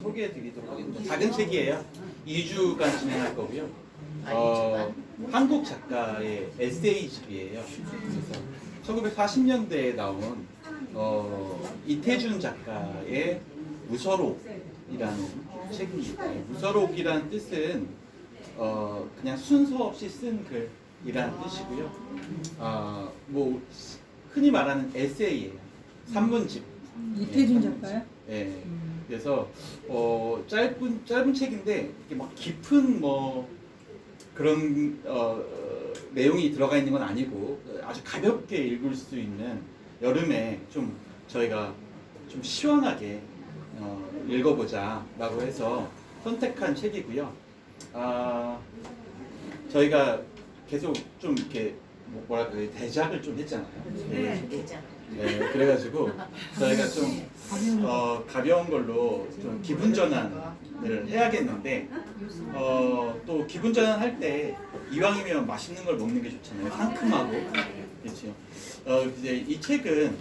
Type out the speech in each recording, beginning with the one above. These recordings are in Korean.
소개해드리도록 하겠습니다. 작은 책이에요. 2주간 진행할 거고요. 한국 작가의 에세이집이에요. 그래서 1940년대에 나온 이태준 작가의 무서록이라는 책입니다. 무서록이라는 뜻은 그냥 순서 없이 쓴 글이라는 뜻이고요. 뭐 흔히 말하는 에세이예요. 산문집. 이태준 작가요? 네. 그래서 짧은 책인데 이게 막 깊은 뭐 그런 내용이 들어가 있는 건 아니고 아주 가볍게 읽을 수 있는 여름에 좀 저희가 좀 시원하게 읽어보자라고 해서 선택한 책이고요. 저희가 계속 좀 이렇게 뭐랄까 대작을 좀 했잖아요. 네, 그래가지고 저희가 좀 가벼운 걸로 좀 기분 전환을 해야겠는데 또 기분 전환 할 때 이왕이면 맛있는 걸 먹는 게 좋잖아요. 상큼하고 그렇죠. 이제 이 책은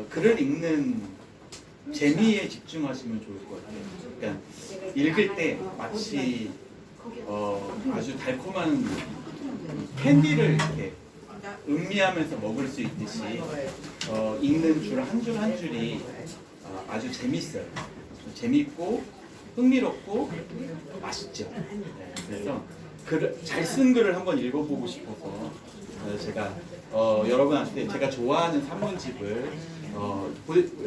글을 읽는 재미에 집중하시면 좋을 것 같아요. 그러니까 읽을 때 마치 아주 달콤한 캔디를 이렇게 음미하면서 먹을 수 있듯이 읽는 줄 한 줄 한 줄이 아주 재밌어요. 재밌고 흥미롭고 맛있죠. 네, 그래서 잘 쓴 글을 한번 읽어보고 싶어서 제가 여러분한테 제가 좋아하는 산문집을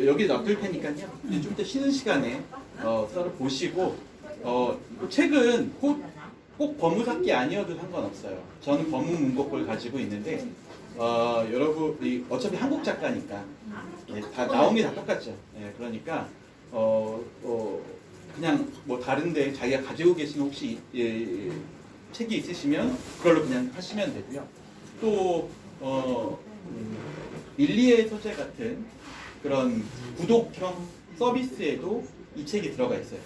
여기 놔둘 테니까요. 좀 더 쉬는 시간에 서로 보시고 책은 꼭 법무사기 아니어도 상관없어요. 저는 법무문고를 가지고 있는데 여러분 어차피 한국 작가니까 다 나온 게 다 똑같죠. 그러니까 그냥 뭐 다른데 자기가 가지고 계신 혹시 책이 있으시면 그걸로 그냥 하시면 되고요. 또 밀리의 소재 같은 그런 구독형 서비스에도 이 책이 들어가 있어요.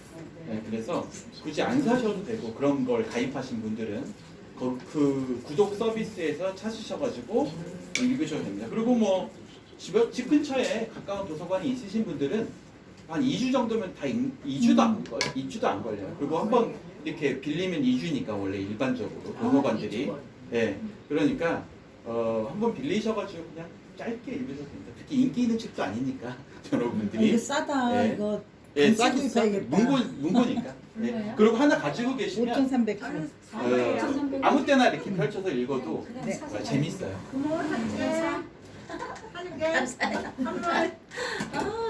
그래서 굳이 안 사셔도 되고 그런 걸 가입하신 분들은 그 구독 서비스에서 찾으셔가지고 읽으셔도 됩니다. 그리고 뭐 집 근처에 가까운 도서관이 있으신 분들은 한 2주 정도면 다 2주도 안 걸려요. 그리고 한번 이렇게 빌리면 2주니까 원래 일반적으로 도서관들이. 그러니까 한번 빌리셔가지고 그냥 짧게 읽으셔도 됩니다. 특히 인기 있는 책도 아니니까 여러분들이. 이거 싸다. 이거 싸긴 싸. 문고니까. 그리고 하나 가지고 계시면 5,300원. 아무 때나 이렇게 펼쳐서 읽어도 재밌어요. 감사해요.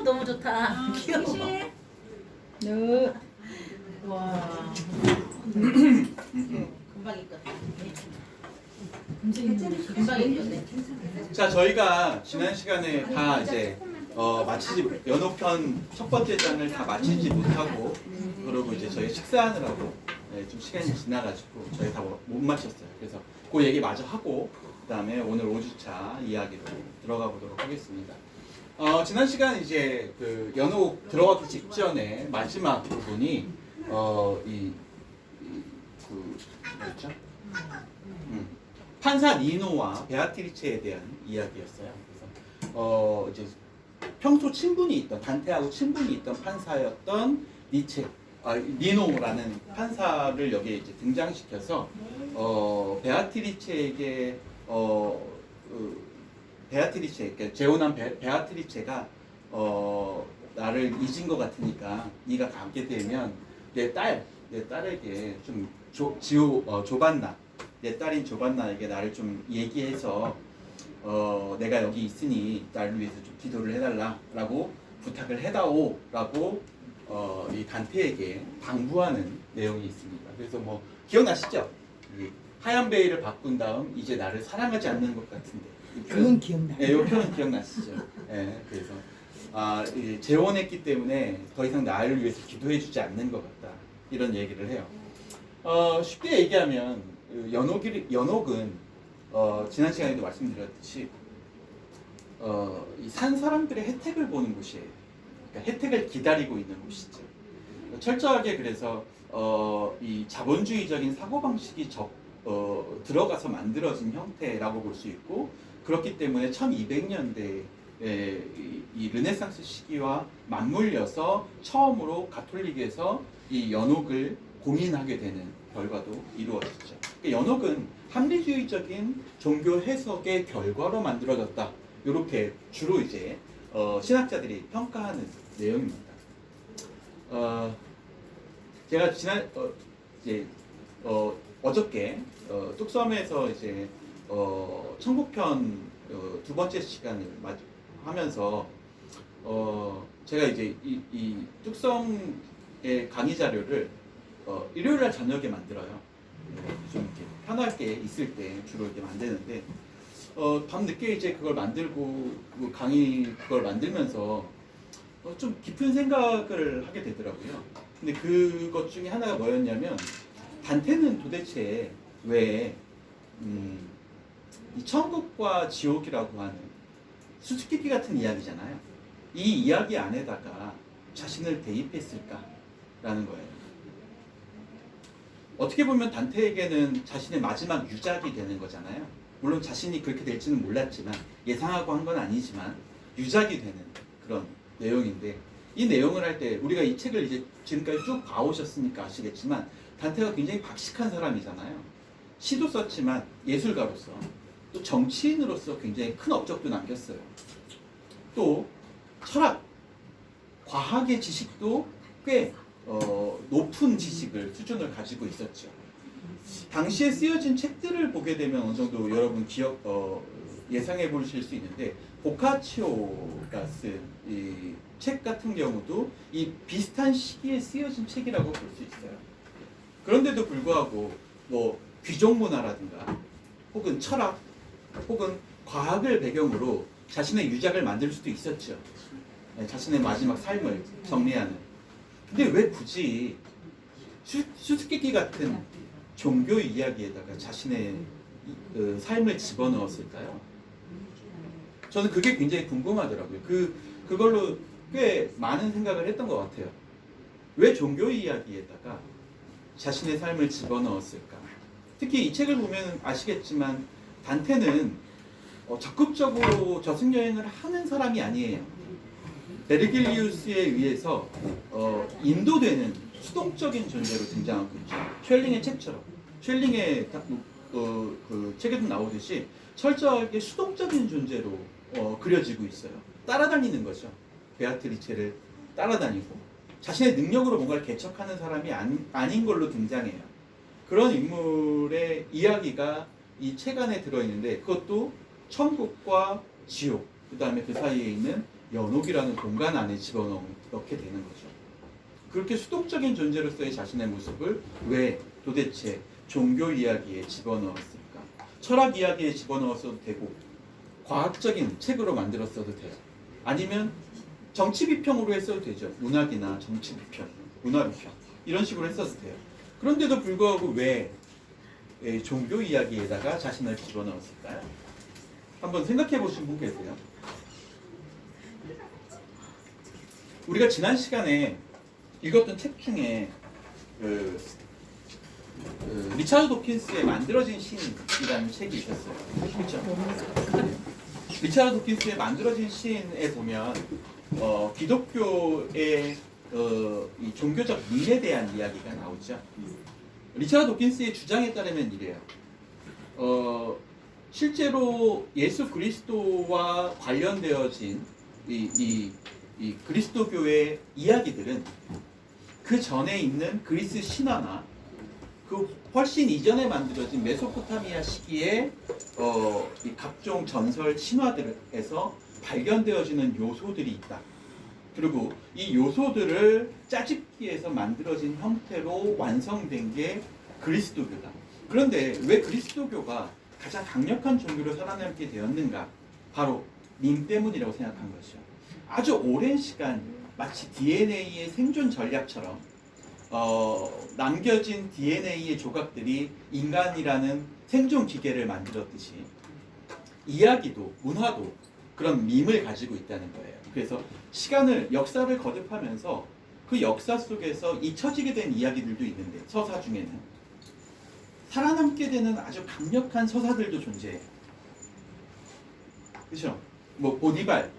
너무 좋다. 귀여워. 네. 와. 금방 읽었다. 금방 읽었네. 자, 저희가 지난 시간에 다 이제 연호편 첫 번째 장을 다 마치지 못하고 그러고 이제 저희 식사하느라고 좀 시간이 지나가지고 저희 다 못 마쳤어요. 그래서 그 얘기 마저 하고 그다음에 오늘 5주차 이야기로 들어가 보도록 하겠습니다. 지난 시간 이제 그 연옥 들어가기 직전에 마지막 부분이 뭐였죠? 판사 니노와 베아트리체에 대한 이야기였어요. 그래서 이제 평소 친분이 있던 단테하고 친분이 있던 판사였던 니노라는 판사를 여기에 이제 등장시켜서 베아트리체에게 그러니까 재혼한 베아트리체가 나를 잊은 것 같으니까 네가 가게 되면 내 딸에게 좀 조반나 내 딸인 조반나에게 나를 좀 얘기해서 내가 여기 있으니 나를 위해서 좀 기도를 해달라라고 부탁을 해다오라고 이 단테에게 당부하는 내용이 있습니다. 그래서 뭐 기억나시죠? 하얀 베일을 바꾼 다음 이제 나를 사랑하지 않는 것 같은데. 그건 기억나요. 네, 이 표현 기억나시죠? 그래서 재혼했기 때문에 더 이상 나를 위해서 기도해주지 않는 것 같다 이런 얘기를 해요. 쉽게 얘기하면 연옥은 지난 시간에도 말씀드렸듯이 이 산 사람들의 혜택을 보는 곳이에요. 그러니까 혜택을 기다리고 있는 곳이죠. 철저하게 그래서 이 자본주의적인 사고방식이 들어가서 만들어진 형태라고 볼 수 있고 그렇기 때문에 1200년대 이 르네상스 시기와 맞물려서 처음으로 가톨릭에서 이 연옥을 공인하게 되는 결과도 이루어졌죠. 연옥은 합리주의적인 종교 해석의 결과로 만들어졌다. 이렇게 주로 이제 신학자들이 평가하는 내용입니다. 제가 어저께 뚝섬에서 이제 천국편 두 번째 시간을 하면서 제가 이제 이 뚝섬의 강의 자료를 일요일날 저녁에 만들어요. 좀 이렇게 편하게 있을 때 주로 이렇게 만드는데 밤 늦게 이제 그걸 만들고 강의 그걸 만들면서 좀 깊은 생각을 하게 되더라고요. 근데 그것 중에 하나가 뭐였냐면 단테는 도대체 왜 이 천국과 지옥이라고 하는 수수께끼 같은 이야기잖아요. 이 이야기 안에다가 자신을 대입했을까라는 거예요. 어떻게 보면 단테에게는 자신의 마지막 유작이 되는 거잖아요. 물론 자신이 그렇게 될지는 몰랐지만 예상하고 한 건 아니지만 유작이 되는 그런 내용인데 이 내용을 할 때 우리가 이 책을 이제 지금까지 쭉 봐오셨으니까 아시겠지만 단테가 굉장히 박식한 사람이잖아요. 시도 썼지만 예술가로서 또 정치인으로서 굉장히 큰 업적도 남겼어요. 또 철학, 과학의 지식도 꽤 높은 지식을 수준을 가지고 있었죠. 당시에 쓰여진 책들을 보게 되면 어느 정도 여러분 예상해 보실 수 있는데 보카치오가 쓴 이 책 같은 경우도 이 비슷한 시기에 쓰여진 책이라고 볼 수 있어요. 그런데도 불구하고 뭐 귀족 문화라든가 혹은 철학 혹은 과학을 배경으로 자신의 유작을 만들 수도 있었죠. 자신의 마지막 삶을 정리하는. 근데 왜 굳이 수수께끼 같은 종교 이야기에다가 자신의 삶을 집어넣었을까요? 저는 그게 굉장히 궁금하더라고요. 그걸로 꽤 많은 생각을 했던 것 같아요. 왜 종교 이야기에다가 자신의 삶을 집어넣었을까? 특히 이 책을 보면 아시겠지만 단테는 적극적으로 저승여행을 하는 사람이 아니에요. 베르길리우스에 의해서 인도되는 수동적인 존재로 등장하고 있죠. 쉘링의 책처럼. 쉘링의 그 책에도 나오듯이 철저하게 수동적인 존재로 그려지고 있어요. 따라다니는 거죠. 베아트리체를 따라다니고 자신의 능력으로 뭔가를 개척하는 사람이 아닌 걸로 등장해요. 그런 인물의 이야기가 이 책 안에 들어있는데 그것도 천국과 지옥, 그 다음에 그 사이에 있는 연옥이라는 공간 안에 집어넣게 되는 거죠. 그렇게 수동적인 존재로서의 자신의 모습을 왜 도대체 종교 이야기에 집어넣었을까? 철학 이야기에 집어넣었어도 되고 과학적인 책으로 만들었어도 돼요. 아니면 정치 비평으로 했어도 되죠. 문학이나 정치 비평, 문화 비평 이런 식으로 했어도 돼요. 그런데도 불구하고 왜 종교 이야기에다가 자신을 집어넣었을까요? 한번 생각해 보신 분 계세요? 우리가 지난 시간에 읽었던 책 중에 리차드 도킨스의 만들어진 신이라는 책이 있었어요. 그렇죠? 리차드 도킨스의 만들어진 신에 보면 기독교의 이 종교적 미에 대한 이야기가 나오죠. 리차드 도킨스의 주장에 따르면 이래요. 실제로 예수 그리스도와 관련되어진 이 그리스도교의 이야기들은 그 전에 있는 그리스 신화나 그 훨씬 이전에 만들어진 메소포타미아 시기의 이 각종 전설 신화들에서 발견되어지는 요소들이 있다. 그리고 이 요소들을 짜집기해서 만들어진 형태로 완성된 게 그리스도교다. 그런데 왜 그리스도교가 가장 강력한 종교로 살아남게 되었는가? 바로 님 때문이라고 생각한 것이죠. 아주 오랜 시간 마치 DNA의 생존 전략처럼 남겨진 DNA의 조각들이 인간이라는 생존 기계를 만들었듯이 이야기도 문화도 그런 밈을 가지고 있다는 거예요. 그래서 역사를 거듭하면서 그 역사 속에서 잊혀지게 된 이야기들도 있는데 서사 중에는 살아남게 되는 아주 강력한 서사들도 존재해요. 그렇죠? 뭐 보디발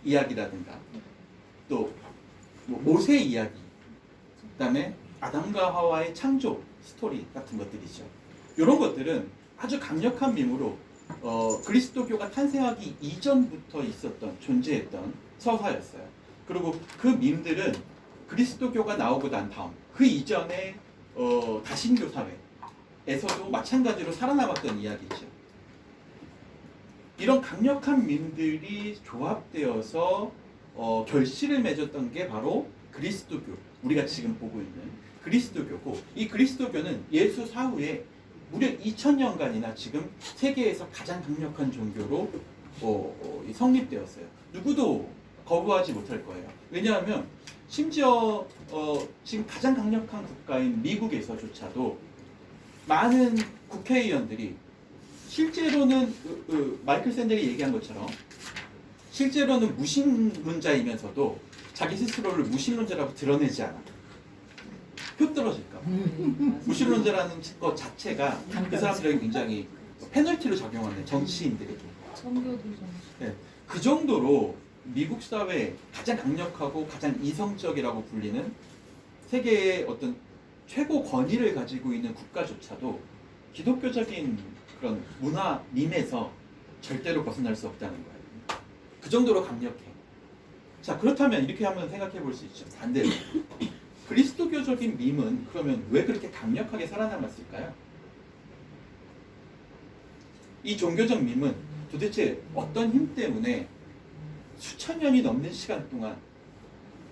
이야기라든가 또 뭐 모세 이야기, 그다음에 아담과 하와의 창조 스토리 같은 것들이죠. 이런 것들은 아주 강력한 밈으로 그리스도교가 탄생하기 이전부터 있었던 존재했던 서사였어요. 그리고 그 밈들은 그리스도교가 나오고 난 다음 그 이전에 다신교 사회에서도 마찬가지로 살아남았던 이야기죠. 이런 강력한 밈들이 조합되어서 결실을 맺었던 게 바로 그리스도교, 우리가 지금 보고 있는 그리스도교고, 이 그리스도교는 예수 사후에 무려 2000년간이나 지금 세계에서 가장 강력한 종교로 성립되었어요. 누구도 거부하지 못할 거예요. 왜냐하면 심지어 지금 가장 강력한 국가인 미국에서조차도 많은 국회의원들이 실제로는 마이클 샌델이 얘기한 것처럼 실제로는 무신론자이면서도 자기 스스로를 무신론자라고 드러내지 않아. 표 떨어질까 봐. 무신론자라는 것 자체가 그 사람들에게 굉장히 페널티로 작용하는 정치인들에게. 네, 그 정도로 미국 사회에 가장 강력하고 가장 이성적이라고 불리는 세계의 어떤 최고 권위를 가지고 있는 국가조차도 기독교적인 그런 문화 밈에서 절대로 벗어날 수 없다는 거예요. 그 정도로 강력해. 자, 그렇다면 이렇게 한번 생각해 볼 수 있죠. 반대로 그리스도교적인 밈은 그러면 왜 그렇게 강력하게 살아남았을까요? 이 종교적 밈은 도대체 어떤 힘 때문에 수천 년이 넘는 시간 동안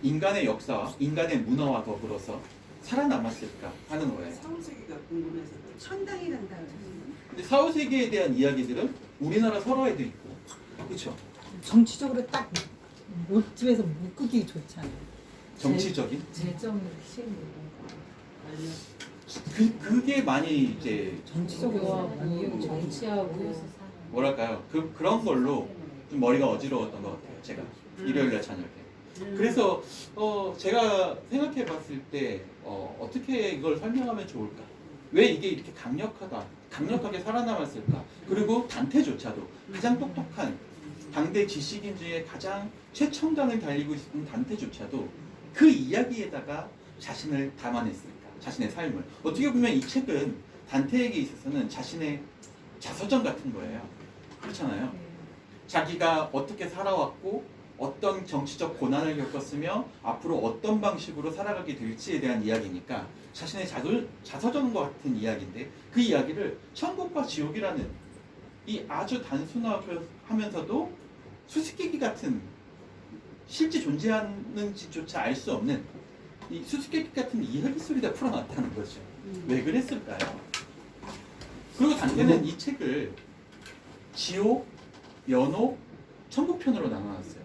인간의 역사와 인간의 문화와 더불어서 살아남았을까 하는 거예요. 사후세계가 궁금해서 천당이란다. 근데 사후세계에 대한 이야기들은 우리나라 설화에도 있고, 그렇죠? 정치적으로 딱 몰집에서 묶기 좋잖아요. 정치적인 재정 실무 그게 많이 이제 정치적으로 이용 정치하고 뭐랄까요? 그런 걸로 좀 머리가 어지러웠던 것 같아요. 제가 일요일날 저녁에. 그래서 제가 생각해 봤을 때 어떻게 이걸 설명하면 좋을까? 왜 이게 이렇게 강력하게 살아남았을까? 그리고 단테조차도 가장 똑똑한 당대 지식인 중에 가장 최첨단을 달리고 있는 단테조차도 그 이야기에다가 자신을 담아냈을까? 자신의 삶을. 어떻게 보면 이 책은 단테에게 있어서는 자신의 자서전 같은 거예요. 그렇잖아요. 자기가 어떻게 살아왔고 어떤 정치적 고난을 겪었으며 앞으로 어떤 방식으로 살아가게 될지에 대한 이야기니까 자신의 자서전과 같은 이야기인데, 그 이야기를 천국과 지옥이라는 이 아주 단순하면서도 수수께끼 같은, 실제 존재하는지조차 알 수 없는 이 수수께끼 같은 이야기 소리다 풀어놨다는 거죠. 왜 그랬을까요? 그리고 단테는 이 책을 지옥, 연옥, 천국편으로 나눠놨어요.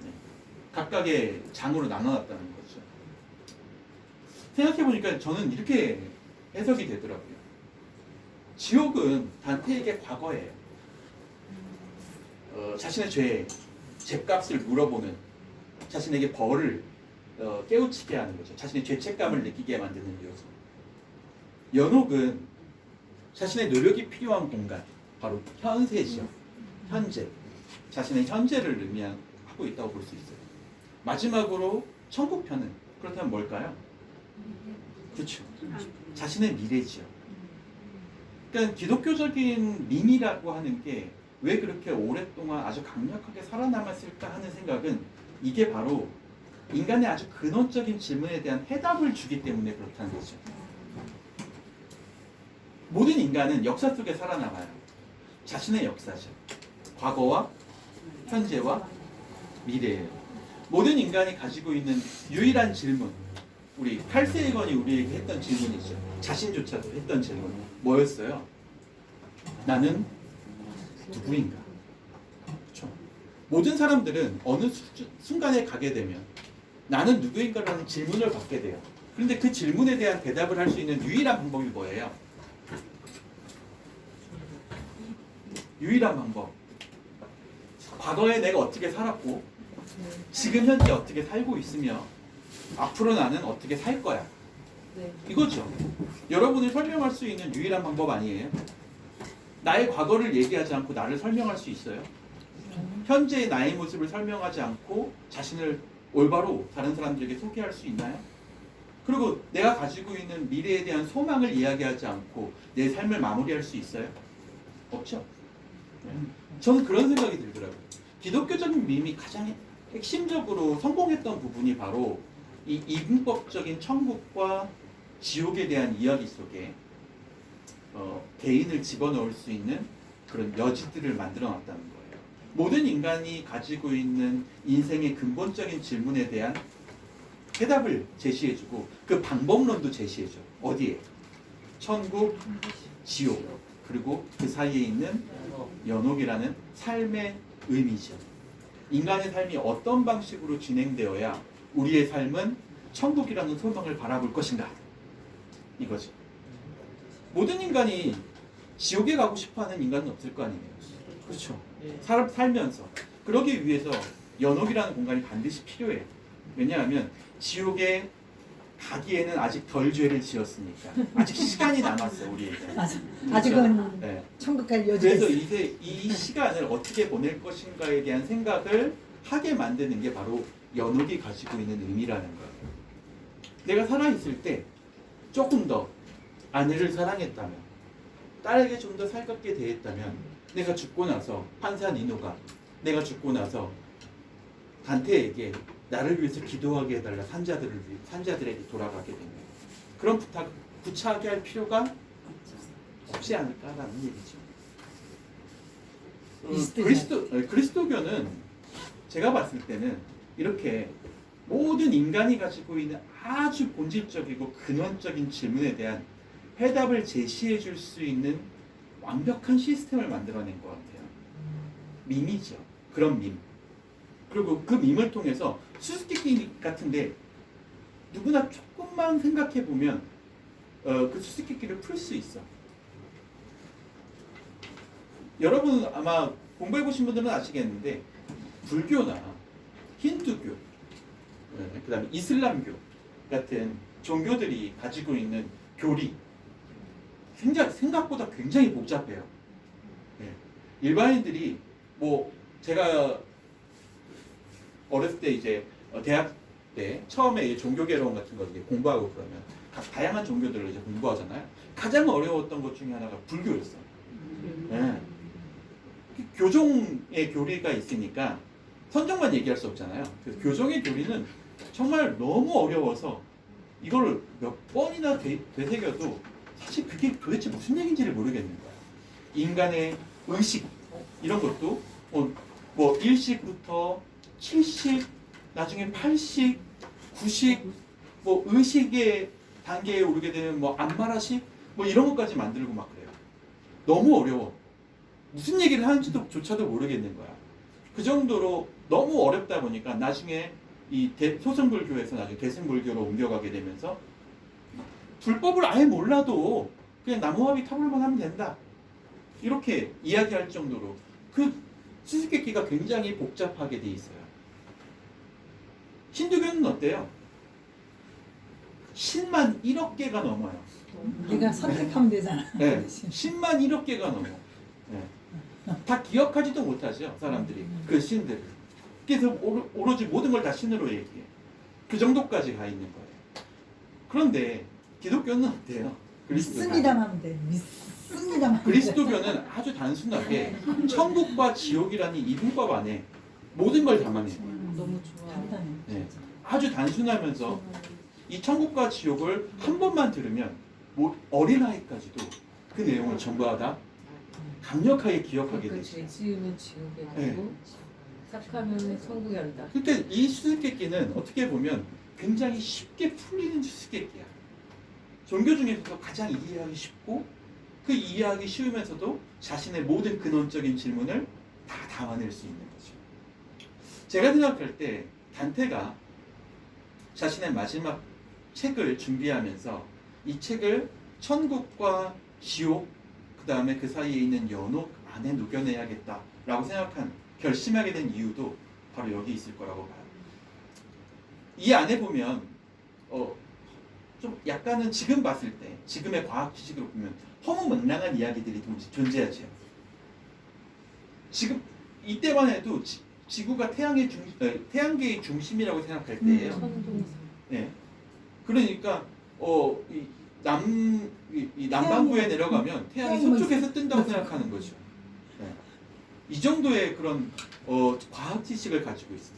네. 각각의 장으로 나눠놨다는 거죠. 생각해보니까 저는 이렇게 해석이 되더라고요. 지옥은 단테에게 과거예요. 자신의 죄값을 물어보는, 자신에게 벌을 깨우치게 하는 거죠. 자신의 죄책감을 느끼게 만드는 요소. 연옥은 자신의 노력이 필요한 공간, 바로 현세죠. 현재. 자신의 현재를 의미하고 있다고 볼 수 있어요. 마지막으로 천국편은 그렇다면 뭘까요? 그렇죠. 자신의 미래지요. 그러니까 기독교적인 밈이라고 하는 게 왜 그렇게 오랫동안 아주 강력하게 살아남았을까 하는 생각은, 이게 바로 인간의 아주 근원적인 질문에 대한 해답을 주기 때문에 그렇다는 거죠. 모든 인간은 역사 속에 살아남아요. 자신의 역사죠. 과거와 현재와 미래예요. 모든 인간이 가지고 있는 유일한 질문, 우리 칼세이건이 우리에게 했던 질문이죠. 자신조차도 했던 질문 뭐였어요? 나는 누구인가? 그렇죠? 모든 사람들은 어느 순간에 가게 되면 나는 누구인가라는 질문을 받게 돼요. 그런데 그 질문에 대한 대답을 할 수 있는 유일한 방법이 뭐예요? 유일한 방법. 과거에 내가 어떻게 살았고 지금 현재 어떻게 살고 있으며 앞으로 나는 어떻게 살 거야. 이거죠. 여러분을 설명할 수 있는 유일한 방법 아니에요? 나의 과거를 얘기하지 않고 나를 설명할 수 있어요? 현재의 나의 모습을 설명하지 않고 자신을 올바로 다른 사람들에게 소개할 수 있나요? 그리고 내가 가지고 있는 미래에 대한 소망을 이야기하지 않고 내 삶을 마무리할 수 있어요? 없죠. 저는 그런 생각이 들더라고요. 기독교적인 밈이 가장 핵심적으로 성공했던 부분이 바로 이 이분법적인 천국과 지옥에 대한 이야기 속에 개인을 집어넣을 수 있는 그런 여지들을 만들어 놨다는 거예요. 모든 인간이 가지고 있는 인생의 근본적인 질문에 대한 해답을 제시해주고 그 방법론도 제시해줘. 어디에? 천국, 지옥, 그리고 그 사이에 있는 연옥이라는 삶의 의미죠. 인간의 삶이 어떤 방식으로 진행되어야 우리의 삶은 천국이라는 소망을 바라볼 것인가? 이거죠. 모든 인간이 지옥에 가고 싶어하는 인간은 없을 거 아니에요. 그렇죠. 살면서 그러기 위해서 연옥이라는 공간이 반드시 필요해요. 왜냐하면 지옥에 가기에는 아직 덜 죄를 지었으니까 아직 시간이 남았어요 우리에게. 맞아. 아직은 네. 천국 갈 여지가 그래서 있어. 이 시간을 어떻게 보낼 것인가에 대한 생각을 하게 만드는 게 바로 연옥이 가지고 있는 의미라는 거예요. 내가 살아있을 때 조금 더 아내를 사랑했다면, 딸에게 좀 더 살갑게 대했다면, 내가 죽고 나서 판사 니노가 내가 죽고 나서 단테에게 나를 위해서 기도하게 해달라 산자들에게 돌아가게 되면 그런 부탁 구차하게 할 필요가 없지 않을까라는 얘기죠. 그리스도교는 제가 봤을 때는 이렇게 모든 인간이 가지고 있는 아주 본질적이고 근원적인 질문에 대한 해답을 제시해 줄 수 있는 완벽한 시스템을 만들어낸 것 같아요. 밈이죠. 그런 밈. 그리고 그 밈을 통해서 수수께끼 같은데 누구나 조금만 생각해 보면 그 수수께끼를 풀 수 있어. 여러분 아마 공부해 보신 분들은 아시겠는데 불교나 힌두교, 그다음에 이슬람교 같은 종교들이 가지고 있는 교리 생각보다 굉장히 복잡해요. 일반인들이 뭐 제가 어렸을 때 이제 대학 때 처음에 종교개론 같은 거 공부하고 그러면 다양한 종교들을 이제 공부하잖아요. 가장 어려웠던 것 중에 하나가 불교였어요. 교종의 교리가 있으니까 선정만 얘기할 수 없잖아요. 그래서 교종의 교리는 정말 너무 어려워서 이걸 몇 번이나 되새겨도 사실 그게 도대체 무슨 얘기인지를 모르겠는 거야. 인간의 의식 이런 것도 뭐 1식부터 7식, 나중에 8식, 9식, 뭐 의식의 단계에 오르게 되면 뭐 안마라식 뭐 이런 것까지 만들고 막 그래요. 너무 어려워. 무슨 얘기를 하는지도 조차도 모르겠는 거야. 그 정도로 너무 어렵다 보니까 나중에 이 소승불교에서 나중에 대승불교로 옮겨가게 되면서 불법을 아예 몰라도 그냥 나무와비 타불만 하면 된다. 이렇게 이야기할 정도로 그 수수께끼가 굉장히 복잡하게 돼 있어요. 힌두교는 어때요? 신만 1억 개가 넘어요. 네가 선택하면 되잖아. 네, 10만 1억 개가 넘어. 네. 다 기억하지도 못하죠, 사람들이. 그 신들을. 그래서 오로지 모든 걸 다 신으로 얘기해. 그 정도까지 가 있는 거예요. 그런데 기독교는 어때요? 믿습니다만 하면 돼. 믿습니다만. 그리스도교는 아주 단순하게 천국과 지옥이라는 이분법 안에 모든 걸 담아내요. 너무 좋아. 간단해. 네. 아주 단순하면서 이 천국과 지옥을 한 번만 들으면 뭐 어린아이까지도 그 내용을 전부 다 강력하게 기억하게 그 되죠. 죄 지으면 지옥에 가고 네. 착하면 천국에 간다. 그때 이 수수께끼는 어떻게 보면 굉장히 쉽게 풀리는 수수께끼야. 종교 중에서도 가장 이해하기 쉽고 그 이해하기 쉬우면서도 자신의 모든 근원적인 질문을 다 담아낼 수 있는 거죠. 제가 생각할 때 단테가 자신의 마지막 책을 준비하면서 이 책을 천국과 지옥, 그 다음에 그 사이에 있는 연옥 안에 녹여내야겠다라고 생각한, 결심하게 된 이유도 바로 여기 있을 거라고 봐요. 이 안에 보면 좀 약간은 지금 봤을 때, 지금의 과학 지식으로 보면 허무맹랑한 이야기들이 존재하죠. 지금 이때만 해도 지구가 태양계의 중심이라고 생각할 때예요. 천동설. 네. 그러니까 이 남반구에 내려가면 태양이 서쪽에서 뜬다고 생각하는 거죠. 네. 이 정도의 그런 과학 지식을 가지고 있어요.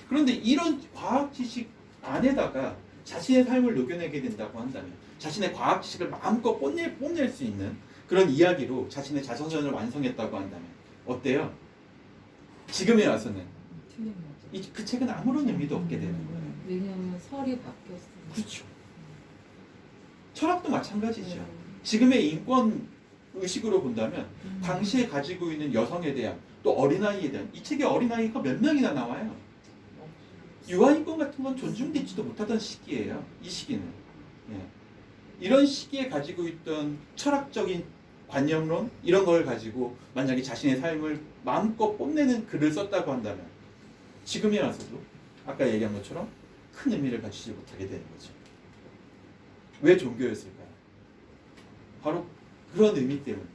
그런데 이런 과학 지식 안에다가 자신의 삶을 녹여내게 된다고 한다면, 자신의 과학 지식을 마음껏 뽐낼 수 있는 그런 이야기로 자신의 자서전을 완성했다고 한다면 어때요? 지금에 와서는 틀린 거죠. 그 책은 아무런 의미도 없게 되는 거예요. 왜냐하면 설이 바뀌었어요. 그렇죠. 철학도 마찬가지죠. 네. 지금의 인권 의식으로 본다면 당시에 가지고 있는 여성에 대한, 또 어린아이에 대한, 이 책에 어린아이가 몇 명이나 나와요. 유아인권 같은 건 존중되지도 못하던 시기예요. 이 시기는. 예. 이런 시기에 가지고 있던 철학적인 관념론, 이런 걸 가지고 만약에 자신의 삶을 마음껏 뽐내는 글을 썼다고 한다면 지금에 와서도 아까 얘기한 것처럼 큰 의미를 가지지 못하게 되는 거죠. 왜 종교였을까요? 바로 그런 의미 때문이에요.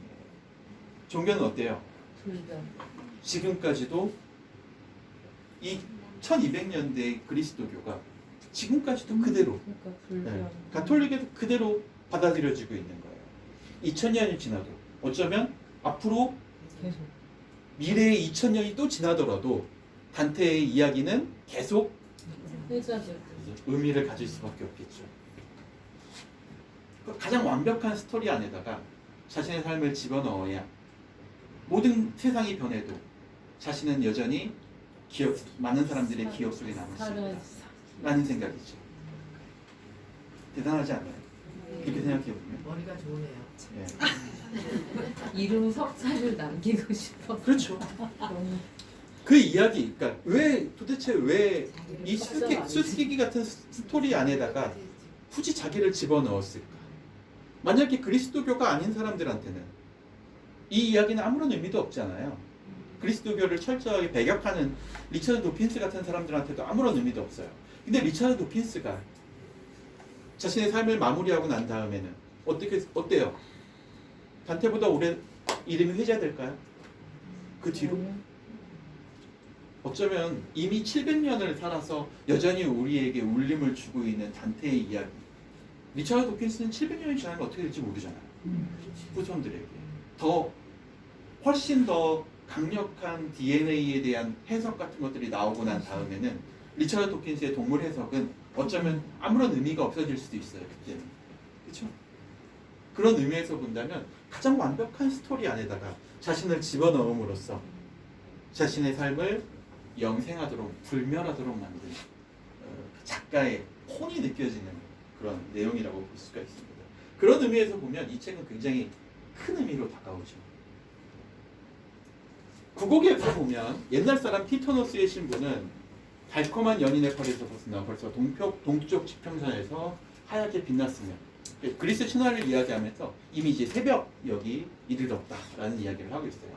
종교는 어때요? 둘 다. 지금까지도 이 1200년대 그리스도교가 지금까지도 그대로, 그러니까 둘 다. 네, 가톨릭에도 그대로 받아들여지고 있는 거예요. 2000년이 지나도, 어쩌면 앞으로 계속. 미래의 2000년이 또 지나더라도 단테의 이야기는 계속 회자될 의미를 가질 수밖에 없겠죠. 가장 완벽한 스토리 안에다가 자신의 삶을 집어넣어야 모든 세상이 변해도 자신은 여전히 많은 사람들의 기억 속에 남을 수 있다 라는 생각이죠. 대단하지 않아요? 그렇게 생각해보면. 머리가 좋으네요. 예. 이름 석자를 남기고 싶어. 그렇죠. 너무 그 이야기, 그러니까 도대체 왜 이 수수께끼 같은 스토리 안에다가 굳이 자기를 집어넣었을까? 만약에 그리스도교가 아닌 사람들한테는 이 이야기는 아무런 의미도 없잖아요. 그리스도교를 철저하게 배격하는 리처드 도킨스 같은 사람들한테도 아무런 의미도 없어요. 근데 리처드 도킨스가 자신의 삶을 마무리하고 난 다음에는 어때요? 단테보다 오래 이름이 회자될까요? 그 뒤로? 어쩌면 이미 700년을 살아서 여전히 우리에게 울림을 주고 있는 단테의 이야기. 리처드 도킨스는 700년이 지나면 어떻게 될지 모르잖아요. 후손들에게. 훨씬 더 강력한 DNA에 대한 해석 같은 것들이 나오고 난 다음에는 리처드 도킨스의 동물 해석은 어쩌면 아무런 의미가 없어질 수도 있어요. 그때는. 그렇죠? 그런 의미에서 본다면 가장 완벽한 스토리 안에다가 자신을 집어넣음으로써 자신의 삶을 영생하도록, 불멸하도록 만든 작가의 혼이 느껴지는 그런 내용이라고 볼 수가 있습니다. 그런 의미에서 보면 이 책은 굉장히 큰 의미로 다가오죠. 구곡에서 보면 옛날 사람 티토노스의 신부는 달콤한 연인의 팔에서 벗어나 벌써 동쪽 지평선에서 하얗게 빛났으며, 그리스 신화를 이야기하면서 이미 이제 새벽녘이 이르렀다라는 이야기를 하고 있어요.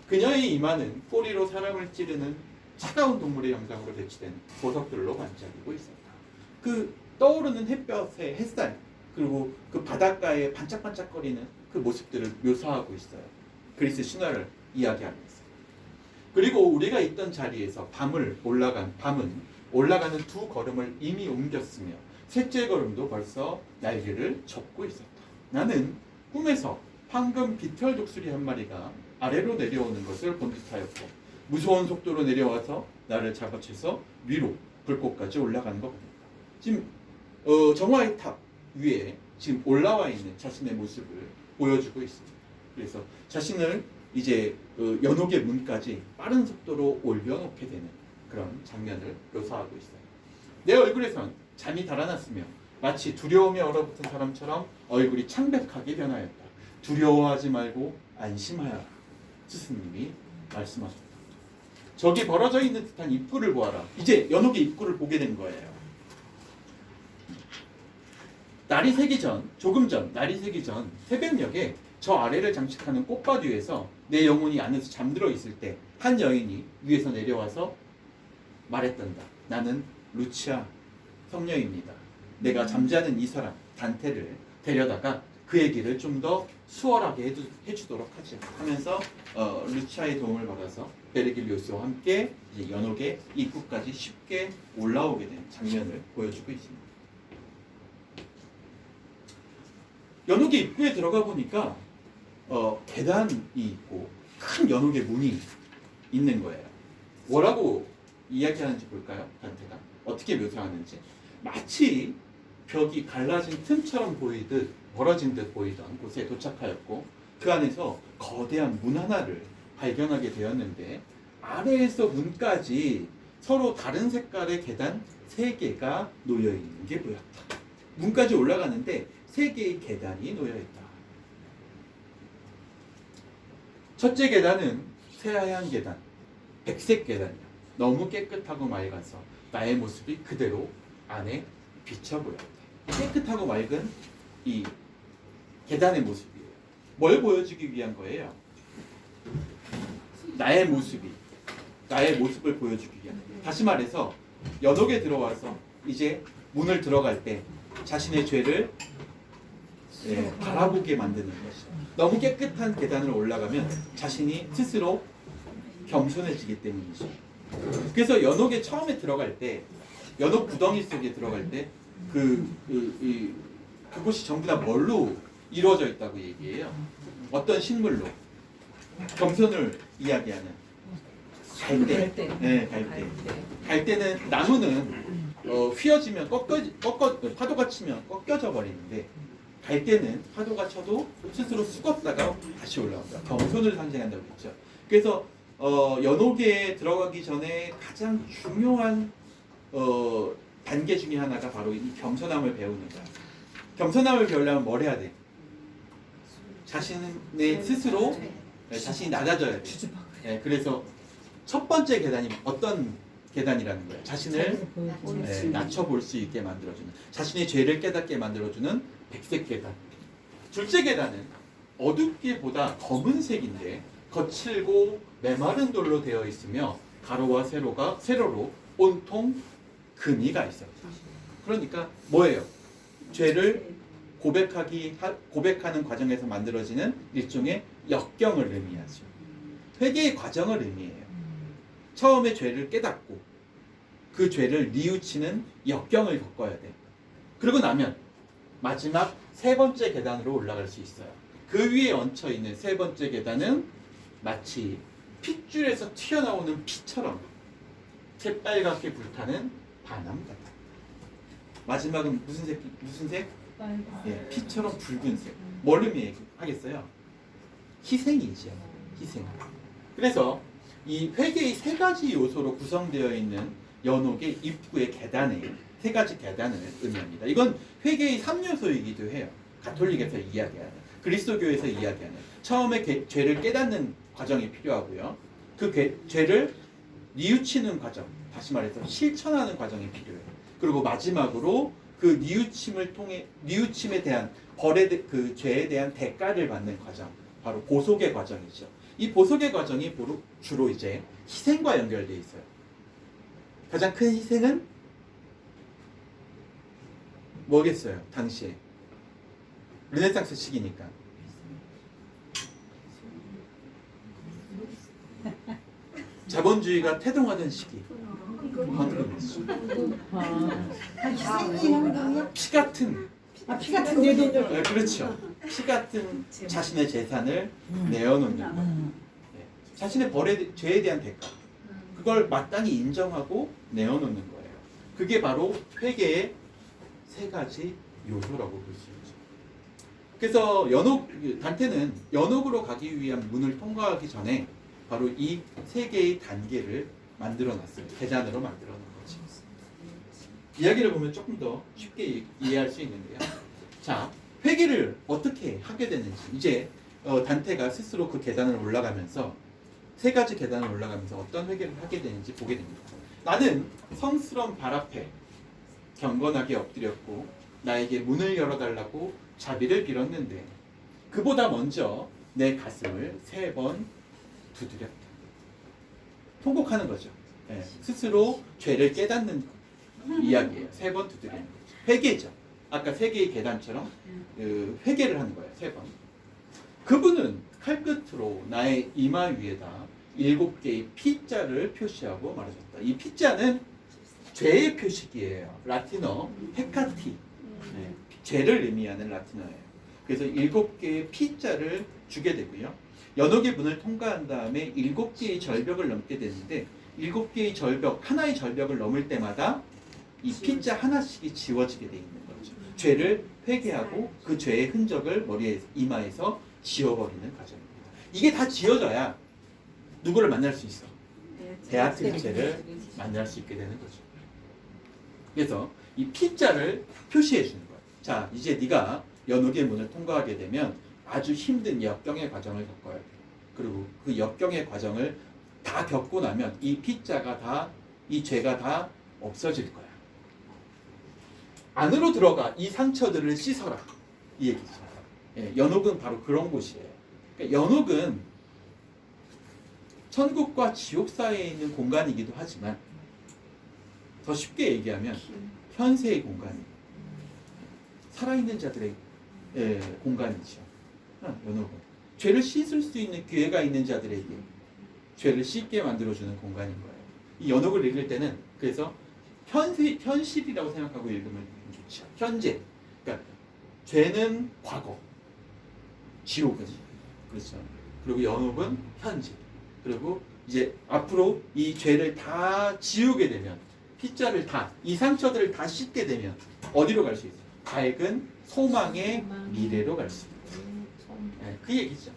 그녀의 이마는 꼬리로 사람을 찌르는 차가운 동물의 형상으로 배치된 보석들로 반짝이고 있었다. 그 떠오르는 햇볕의 햇살, 그리고 그 바닷가에 반짝반짝거리는 그 모습들을 묘사하고 있어요. 그리스 신화를 이야기하면서. 그리고 우리가 있던 자리에서 밤은 올라가는 두 걸음을 이미 옮겼으며 셋째 걸음도 벌써 날개를 접고 있었다. 나는 꿈에서 황금 비틀 독수리 한 마리가 아래로 내려오는 것을 본 듯하였고 무서운 속도로 내려와서 나를 잡아채서 위로 불꽃까지 올라가는 것 같다. 지금 정화의 탑 위에 지금 올라와 있는 자신의 모습을 보여주고 있습니다. 그래서 자신을 이제 연옥의 문까지 빠른 속도로 올려놓게 되는 그런 장면을 묘사하고 있어요. 내 얼굴에선 잠이 달아났으며 마치 두려움에 얼어붙은 사람처럼 얼굴이 창백하게 변하였다. 두려워하지 말고 안심하여라. 스승님이 말씀하셨다. 저기 벌어져 있는 듯한 입구를 보아라. 이제 연옥의 입구를 보게 된 거예요. 조금 전 날이 새기 전 새벽녘에 저 아래를 장식하는 꽃밭 위에서 내 영혼이 안에서 잠들어 있을 때 한 여인이 위에서 내려와서 말했단다. 나는 루치아 성녀입니다. 내가 잠자는 이 사람 단테를 데려다가 그 얘기를 좀 더 수월하게 해주도록 하면서 루치아의 도움을 받아서 베르길리우스와 함께 이제 연옥의 입구까지 쉽게 올라오게 된 장면을 보여주고 있습니다. 연옥의 입구에 들어가 보니까 계단이 있고 큰 연옥의 문이 있는 거예요. 뭐라고 이야기하는지 볼까요? 단테가 어떻게 묘사하는지. 마치 벽이 갈라진 틈처럼 보이듯 멀어진 듯 보이던 곳에 도착하였고 그 안에서 거대한 문 하나를 발견하게 되었는데 아래에서 문까지 서로 다른 색깔의 계단 3개가 놓여 있는 게 보였다. 문까지 올라가는데 3개의 계단이 놓여 있다. 첫째 계단은 새하얀 계단, 백색 계단이야. 너무 깨끗하고 맑아서 나의 모습이 그대로 안에 비쳐 보였다. 깨끗하고 맑은 이 계단의 모습이에요. 뭘 보여주기 위한 거예요? 나의 모습을 보여주기 위한. 다시 말해서 연옥에 들어와서 이제 문을 들어갈 때 자신의 죄를 바라보게 만드는 것이죠. 너무 깨끗한 계단을 올라가면 자신이 스스로 겸손해지기 때문이죠. 그래서 연옥에 처음에 들어갈 때, 연옥 구덩이 속에 들어갈 때 그곳이 전부 다 뭘로 이루어져 있다고 얘기해요. 어떤 식물로. 겸손을 이야기하는 갈대. 네, 갈대. 갈대는 나무는 휘어지면 파도가 치면 꺾여져 버리는데 갈대는 파도가 쳐도 스스로 수겁다가 다시 올라온다. 겸손을 상징한다고 했죠. 그래서 연옥에 들어가기 전에 가장 중요한 단계 중에 하나가 바로 이 겸손함을 배우는 거야. 겸손함을 배우려면 뭘 해야 돼? 자신의 스스로 자신이 낮아져야 돼. 그래서 첫 번째 계단이 어떤 계단이라는 거예요? 자신을 낮춰볼 수 있게 만들어주는, 자신의 죄를 깨닫게 만들어주는 백색 계단. 둘째 계단은 어둡기보다 검은색인데 거칠고 메마른 돌로 되어 있으며 가로와 세로로 온통 금이가 있어요. 그러니까 뭐예요? 죄를 고백하는 과정에서 만들어지는 일종의 역경을 의미하죠. 회개의 과정을 의미해요. 처음에 죄를 깨닫고 그 죄를 뉘우치는 역경을 겪어야 돼. 그러고 나면 마지막 3번째 계단으로 올라갈 수 있어요. 그 위에 얹혀 있는 3번째 계단은 마치 핏줄에서 튀어나오는 피처럼 새빨갛게 불타는 반암 같다. 마지막은 무슨 색? 피처럼 붉은색. 뭘 의미하겠어요? 희생이죠. 희생. 그래서 이 회개의 3가지 요소로 구성되어 있는 연옥의 입구의 계단에 3가지 계단을 의미합니다. 이건 회개의 3요소이기도 해요. 가톨릭에서 이야기하는, 그리스도교에서 이야기하는. 처음에 죄를 깨닫는 과정이 필요하고요. 그 죄를 뉘우치는 과정, 다시 말해서 실천하는 과정이 필요해요. 그리고 마지막으로 그 뉘우침에 대한 그 죄에 대한 대가를 받는 과정, 바로 보속의 과정이죠. 이 보속의 과정이 주로 이제 희생과 연결되어 있어요. 가장 큰 희생은 뭐겠어요? 당시에 르네상스 시기니까 자본주의가 태동하던 시기. 피 같은 피 같은 내 돈을. 그렇죠. 피 같은 자신의 재산을 내어놓는 거예요. 자신의 죄에 대한 대가, 그걸 마땅히 인정하고 내어놓는 거예요. 그게 바로 회개의 3가지 요소라고 볼 수 있죠. 그래서 단테는 연옥으로 가기 위한 문을 통과하기 전에 바로 이 3개의 단계를 만들어놨어요. 계단으로 만들어놓은 거죠. 이야기를 보면 조금 더 쉽게 이해할 수 있는데요. 자, 회개를 어떻게 하게 되는지, 이제 단테가 스스로 그 계단을 올라가면서 3가지 계단을 올라가면서 어떤 회개를 하게 되는지 보게 됩니다. 나는 성스러운 발 앞에 경건하게 엎드렸고 나에게 문을 열어달라고 자비를 빌었는데 그보다 먼저 내 가슴을 3번 두드렸다. 통곡하는 거죠. 스스로 죄를 깨닫는 이야기예요. 3번 두드리는 거죠. 회개죠. 아까 세 개의 계단처럼 회개를 하는 거예요. 3번. 그분은 칼끝으로 나의 이마 위에다 7개의 P자를 표시하고 말하셨다. 이 P자는 죄의 표식이에요. 라틴어 페카티. 네, 죄를 의미하는 라틴어예요. 그래서 7개의 P자를 주게 되고요. 연옥의 문을 통과한 다음에 7개의 절벽을 넘게 되는데 7개의 절벽, 하나의 절벽을 넘을 때마다 이 P자 하나씩이 지워지게 돼 있는 거죠. 죄를 회개하고 그 죄의 흔적을 머리에 이마에서 지워버리는 과정입니다. 이게 다 지워져야 누구를 만날 수 있어? 베아트리체를 만날 수 있게 되는 거죠. 그래서 이 P자를 표시해 주는 거예요. 자, 이제 네가 연옥의 문을 통과하게 되면 아주 힘든 역경의 과정을 겪어야 돼. 그리고 그 역경의 과정을 다 겪고 나면 이 P자가 다, 이 죄가 다 없어질 거야. 안으로 들어가 이 상처들을 씻어라. 이 얘기죠. 예, 연옥은 바로 그런 곳이에요. 그러니까 연옥은 천국과 지옥 사이에 있는 공간이기도 하지만 더 쉽게 얘기하면 현세의 공간이에요. 살아있는 자들의 공간이죠. 연옥은 죄를 씻을 수 있는 기회가 있는 자들에게 죄를 씻게 만들어주는 공간인 거예요. 이 연옥을 읽을 때는 그래서 현실이라고 생각하고 읽으면 좋죠. 현재. 그러니까 죄는 과거, 지옥은 그렇죠. 그리고 연옥은 현재. 그리고 이제 앞으로 이 죄를 다 지우게 되면 P자를 다, 이 상처들을 다 씻게 되면 어디로 갈 수 있어요? 밝은 소망의 미래로 갈 수 있다. 네, 그 얘기죠.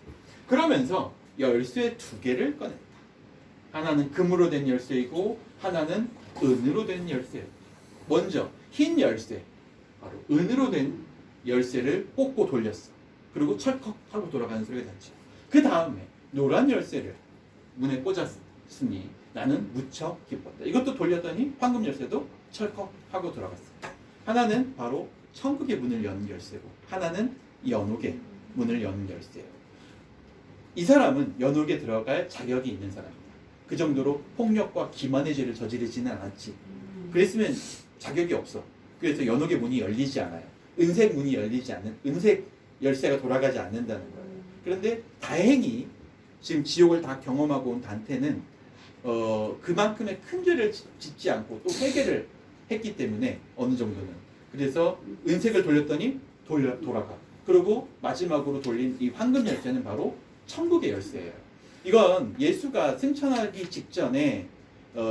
그러면서 열쇠 2개를 꺼냈다. 하나는 금으로 된 열쇠이고 하나는 은으로 된 열쇠예요. 먼저 흰 열쇠, 바로 은으로 된 열쇠를 뽑고 돌렸어. 그리고 철컥 하고 돌아가는 소리가 났죠. 그 다음에 노란 열쇠를 문에 꽂았으니 나는 무척 기뻤다. 이것도 돌렸더니 황금 열쇠도 철컥 하고 돌아갔어. 하나는 바로 천국의 문을 여는 열쇠고 하나는 연옥의 문을 여는 열쇠예요. 이 사람은 연옥에 들어갈 자격이 있는 사람이다. 그 정도로 폭력과 기만의 죄를 저지르지는 않았지. 그랬으면 자격이 없어. 그래서 연옥의 문이 열리지 않아요. 은색 문이 열리지 않는, 은색 열쇠가 돌아가지 않는다는 거예요. 그런데 다행히 지금 지옥을 다 경험하고 온 단테는 그만큼의 큰 죄를 짓지 않고 또 회개를 했기 때문에 어느 정도는. 그래서 은색을 돌렸더니 돌아가. 그리고 마지막으로 돌린 이 황금 열쇠는 바로 천국의 열쇠예요. 이건 예수가 승천하기 직전에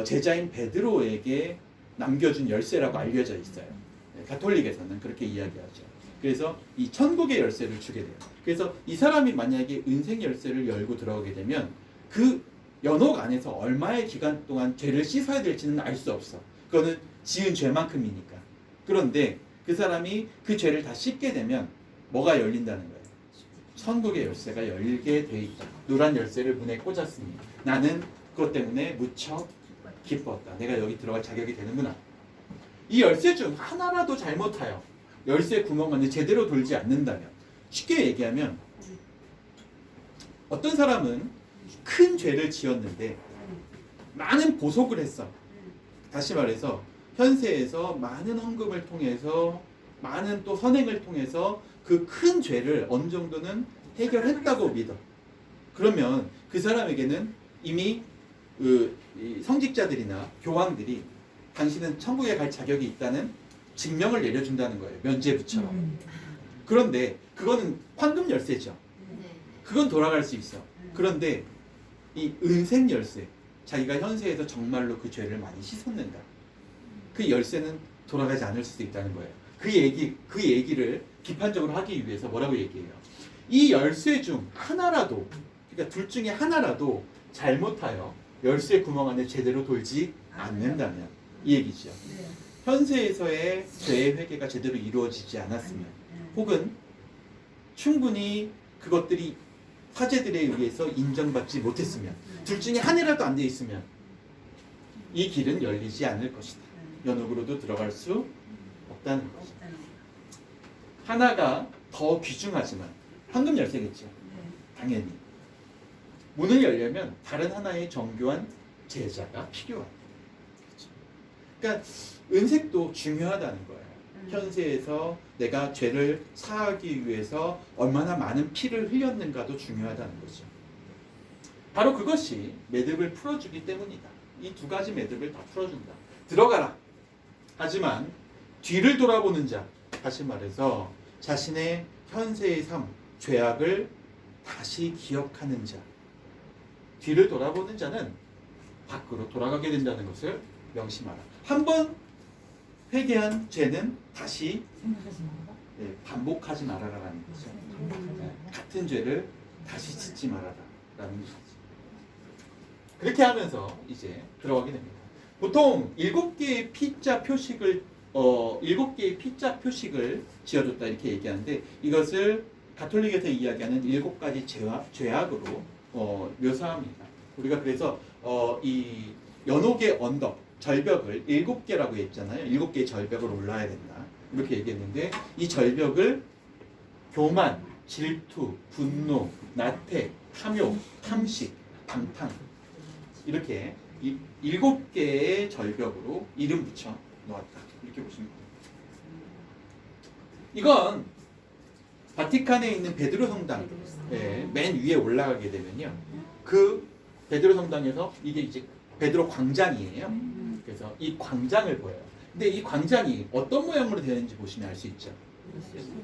제자인 베드로에게 남겨준 열쇠라고 알려져 있어요. 가톨릭에서는 그렇게 이야기하죠. 그래서 이 천국의 열쇠를 주게 돼요. 그래서 이 사람이 만약에 은색 열쇠를 열고 들어가게 되면 그 연옥 안에서 얼마의 기간 동안 죄를 씻어야 될지는 알 수 없어. 그거는 지은 죄만큼이니까. 그런데 그 사람이 그 죄를 다 씻게 되면 뭐가 열린다는 거예요? 천국의 열쇠가 열리게 돼 있다. 노란 열쇠를 문에 꽂았으니 나는 그것 때문에 무척 기뻤다. 내가 여기 들어갈 자격이 되는구나. 이 열쇠 중 하나라도 잘못하여 열쇠 구멍 안에 제대로 돌지 않는다면, 쉽게 얘기하면 어떤 사람은 큰 죄를 지었는데 많은 보속을 했어. 다시 말해서 현세에서 많은 헌금을 통해서 많은 또 선행을 통해서 그 큰 죄를 어느 정도는 해결했다고 믿어. 그러면 그 사람에게는 이미 이 성직자들이나 교황들이 당신은 천국에 갈 자격이 있다는 증명을 내려준다는 거예요. 면죄부처럼. 그런데 그거는 황금 열쇠죠. 그건 돌아갈 수 있어. 그런데 이 은색 열쇠, 자기가 현세에서 정말로 그 죄를 많이 씻었는가, 그 열쇠는 돌아가지 않을 수도 있다는 거예요. 그 얘기를 비판적으로 하기 위해서 뭐라고 얘기해요? 이 열쇠 중 하나라도, 그러니까 둘 중에 하나라도 잘못하여 열쇠 구멍 안에 제대로 돌지 않는다면, 이 얘기죠. 현세에서의 죄의 회개가 제대로 이루어지지 않았으면, 혹은 충분히 그것들이 사제들에 의해서 인정받지 못했으면, 둘 중에 하나라도 안 돼 있으면 이 길은 열리지 않을 것이다. 연옥으로도 들어갈 수 없다는 거죠. 하나가 더 귀중하지만 황금 열쇠겠죠. 당연히 문을 열려면 다른 하나의 정교한 제자가 필요하다. 그렇죠? 그러니까 은색도 중요하다는 거예요. 현세에서 내가 죄를 사하기 위해서 얼마나 많은 피를 흘렸는가도 중요하다는 거죠. 바로 그것이 매듭을 풀어주기 때문이다. 이 두 가지 매듭을 다 풀어준다. 들어가라. 하지만 뒤를 돌아보는 자, 다시 말해서 자신의 현세의 삶, 죄악을 다시 기억하는 자, 뒤를 돌아보는 자는 밖으로 돌아가게 된다는 것을 명심하라. 한번 회개한 죄는 다시 반복하지 말아라라는 거죠. 같은 죄를 다시 짓지 말아라라는 것이죠. 그렇게 하면서 이제 들어가게 됩니다. 보통 7개의 P자 표식을 7개의 P자 표식을 지어줬다 이렇게 얘기하는데 이것을 가톨릭에서 이야기하는 7가지 죄악으로 묘사합니다. 우리가 그래서 이 연옥의 언덕 절벽을 7개라고 했잖아요. 7개의 절벽을 올라야 된다. 이렇게 얘기했는데 이 절벽을 교만, 질투, 분노, 나태, 탐욕, 탐식, 방탕 이렇게 7개의 절벽으로 이름 붙여 놓았다. 이렇게 보시면 됩니다. 이건 바티칸에 있는 베드로 성당 맨 위에 올라가게 되면요. 그 베드로 성당에서 이게 이제 베드로 광장이에요. 그래서 이 광장을 보여요. 근데 이 광장이 어떤 모양으로 되어 있는지 보시면 알 수 있죠.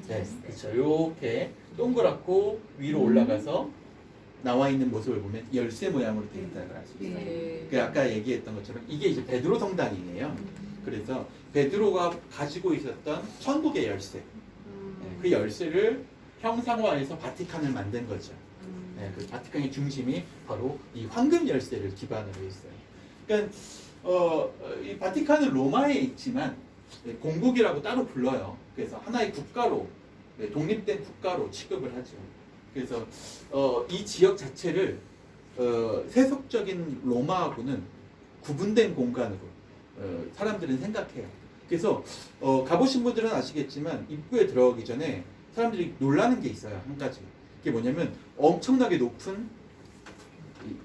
네, 그렇죠. 이렇게 동그랗고 위로 올라가서 나와 있는 모습을 보면 열쇠 모양으로 되어 있다는 걸 알 수 있어요. 그 아까 얘기했던 것처럼 이게 이제 베드로 성당이에요. 그래서 베드로가 가지고 있었던 천국의 열쇠, 그 열쇠를 형상화해서 바티칸을 만든 거죠. 그 바티칸의 중심이 바로 이 황금 열쇠를 기반으로 했어요. 그러니까 이 바티칸은 로마에 있지만 공국이라고 따로 불러요. 그래서 하나의 국가로 독립된 국가로 취급을 하죠. 그래서 이 지역 자체를 세속적인 로마하고는 구분된 공간으로 사람들은 생각해요. 그래서 가보신 분들은 아시겠지만 입구에 들어가기 전에 사람들이 놀라는 게 있어요. 한 가지. 그게 뭐냐면 엄청나게 높은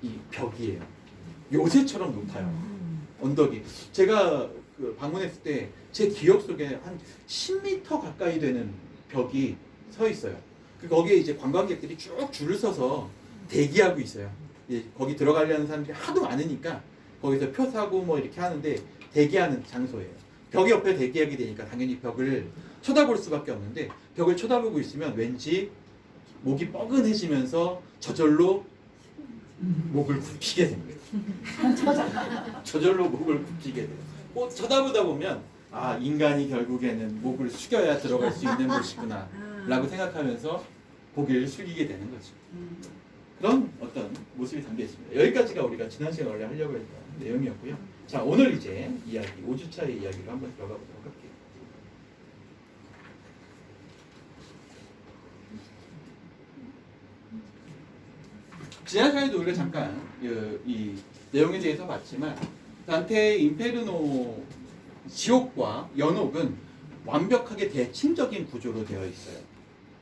이 벽이에요. 요새처럼 높아요. 언덕이. 제가 그 방문했을 때 제 기억 속에 한 10m 가까이 되는 벽이 서 있어요. 거기에 이제 관광객들이 쭉 줄을 서서 대기하고 있어요. 거기 들어가려는 사람들이 하도 많으니까 거기서 표 사고 뭐 이렇게 하는데 대기하는 장소예요. 벽 옆에 대기하게 되니까 당연히 벽을 쳐다볼 수밖에 없는데 벽을 쳐다보고 있으면 왠지 목이 뻐근해지면서 저절로 목을 굽히게 됩니다. 저절로 목을 굽히게 돼요. 쳐다보다 보면 아, 인간이 결국에는 목을 숙여야 들어갈 수 있는 곳이구나 라고 생각하면서 고개를 숙이게 되는 거죠. 그런 어떤 모습이 담겨 있습니다. 여기까지가 우리가 지난 시간에 원래 하려고 했던 내용이었고요. 자, 오늘 이제 이야기, 5주차의 이야기로 한번 들어가 보도록 할게요. 지난 시간에도 우리가 잠깐 이 내용에 대해서 봤지만 단테의 인페르노 지옥과 연옥은 완벽하게 대칭적인 구조로 되어 있어요.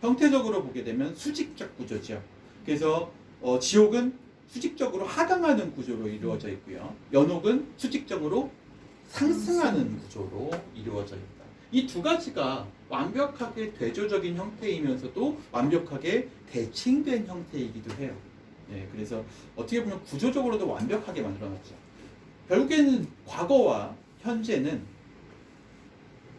형태적으로 보게 되면 수직적 구조죠. 그래서 지옥은 수직적으로 하강하는 구조로 이루어져 있고요. 연옥은 수직적으로 상승하는 구조로 이루어져 있다. 이 두 가지가 완벽하게 대조적인 형태이면서도 완벽하게 대칭된 형태이기도 해요. 그래서 어떻게 보면 구조적으로도 완벽하게 만들어놨죠. 결국에는 과거와 현재는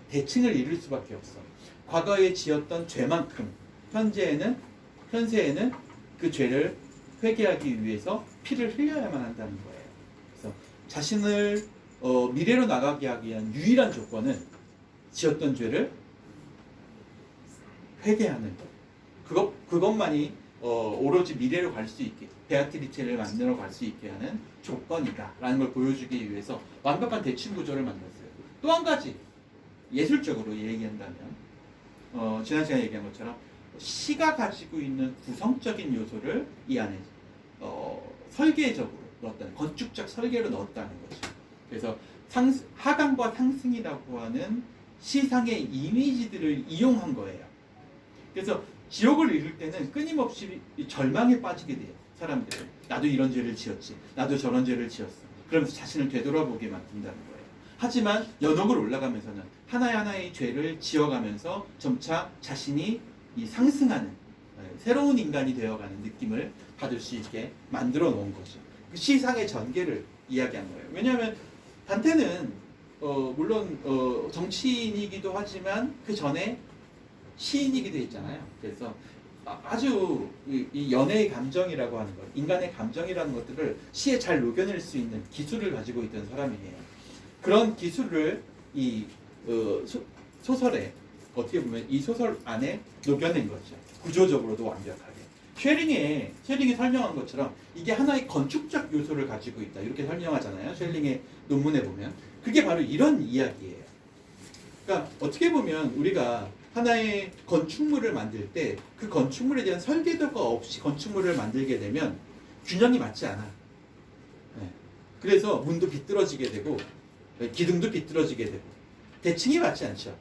대칭을 이룰 수밖에 없어. 과거에 지었던 죄만큼 현세에는 그 죄를 회개하기 위해서 피를 흘려야만 한다는 거예요. 그래서 자신을 미래로 나가게 하기 위한 유일한 조건은 지었던 죄를 회개하는 것. 그것만이 오로지 미래로 갈 수 있게, 베아트리체를 만들어 갈 수 있게 하는 조건이다라는 걸 보여주기 위해서 완벽한 대칭 구조를 만들었어요. 또 한 가지 예술적으로 얘기한다면 지난 시간에 얘기한 것처럼 시가 가지고 있는 구성적인 요소를 이 안에 설계적으로 넣었다는, 건축적 설계로 넣었다는 거죠. 그래서 하강과 상승이라고 하는 시상의 이미지들을 이용한 거예요. 그래서 지옥을 이룰 때는 끊임없이 절망에 빠지게 돼요. 사람들은 나도 이런 죄를 지었지, 나도 저런 죄를 지었어. 그러면서 자신을 되돌아보게 만든다는 거예요. 하지만 연옥을 올라가면서는 하나하나의 죄를 지어가면서 점차 자신이 이 상승하는 새로운 인간이 되어가는 느낌을 받을 수 있게 만들어 놓은 거죠. 그 시상의 전개를 이야기한 거예요. 왜냐하면 단테는 물론 정치인이기도 하지만 그 전에 시인이기도 했잖아요. 그래서 아주 이 연애의 감정이라고 하는 것, 인간의 감정이라는 것들을 시에 잘 녹여낼 수 있는 기술을 가지고 있던 사람이에요. 그런 기술을 이 소설에 어떻게 보면 이 소설 안에 녹여낸 거죠. 구조적으로도 완벽하게. 쉐링이 설명한 것처럼 이게 하나의 건축적 요소를 가지고 있다. 이렇게 설명하잖아요. 쉐링의 논문에 보면. 그게 바로 이런 이야기예요. 그러니까 어떻게 보면 우리가 하나의 건축물을 만들 때 그 건축물에 대한 설계도가 없이 건축물을 만들게 되면 균형이 맞지 않아. 네. 그래서 문도 비뚤어지게 되고 기둥도 비뚤어지게 되고 대칭이 맞지 않죠.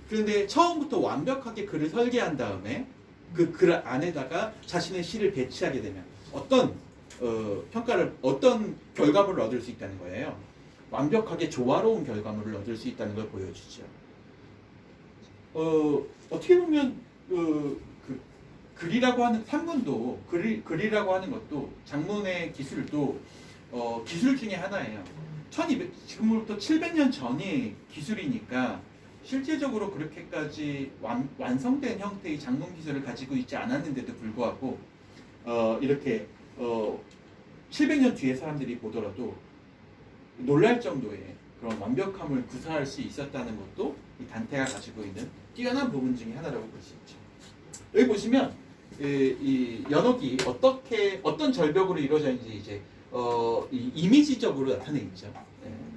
그런데 처음부터 완벽하게 글을 설계한 다음에 그 글 안에다가 자신의 시를 배치하게 되면 어떤 어떤 결과물을 얻을 수 있다는 거예요. 완벽하게 조화로운 결과물을 얻을 수 있다는 걸 보여주죠. 어떻게 보면 글이라고 하는 산문도 글이라고 하는 것도 장문의 기술도 기술 중에 하나예요. 지금부터 700년 전의 기술이니까 실제적으로 그렇게까지 완성된 형태의 장문 기술을 가지고 있지 않았는데도 불구하고 이렇게 700년 뒤에 사람들이 보더라도 놀랄 정도의 그런 완벽함을 구사할 수 있었다는 것도 이 단테가 가지고 있는 뛰어난 부분 중에 하나라고 볼 수 있죠. 여기 보시면 이 연옥이 어떤 절벽으로 이루어져 있는지 이제 이미지적으로 나타내 있죠.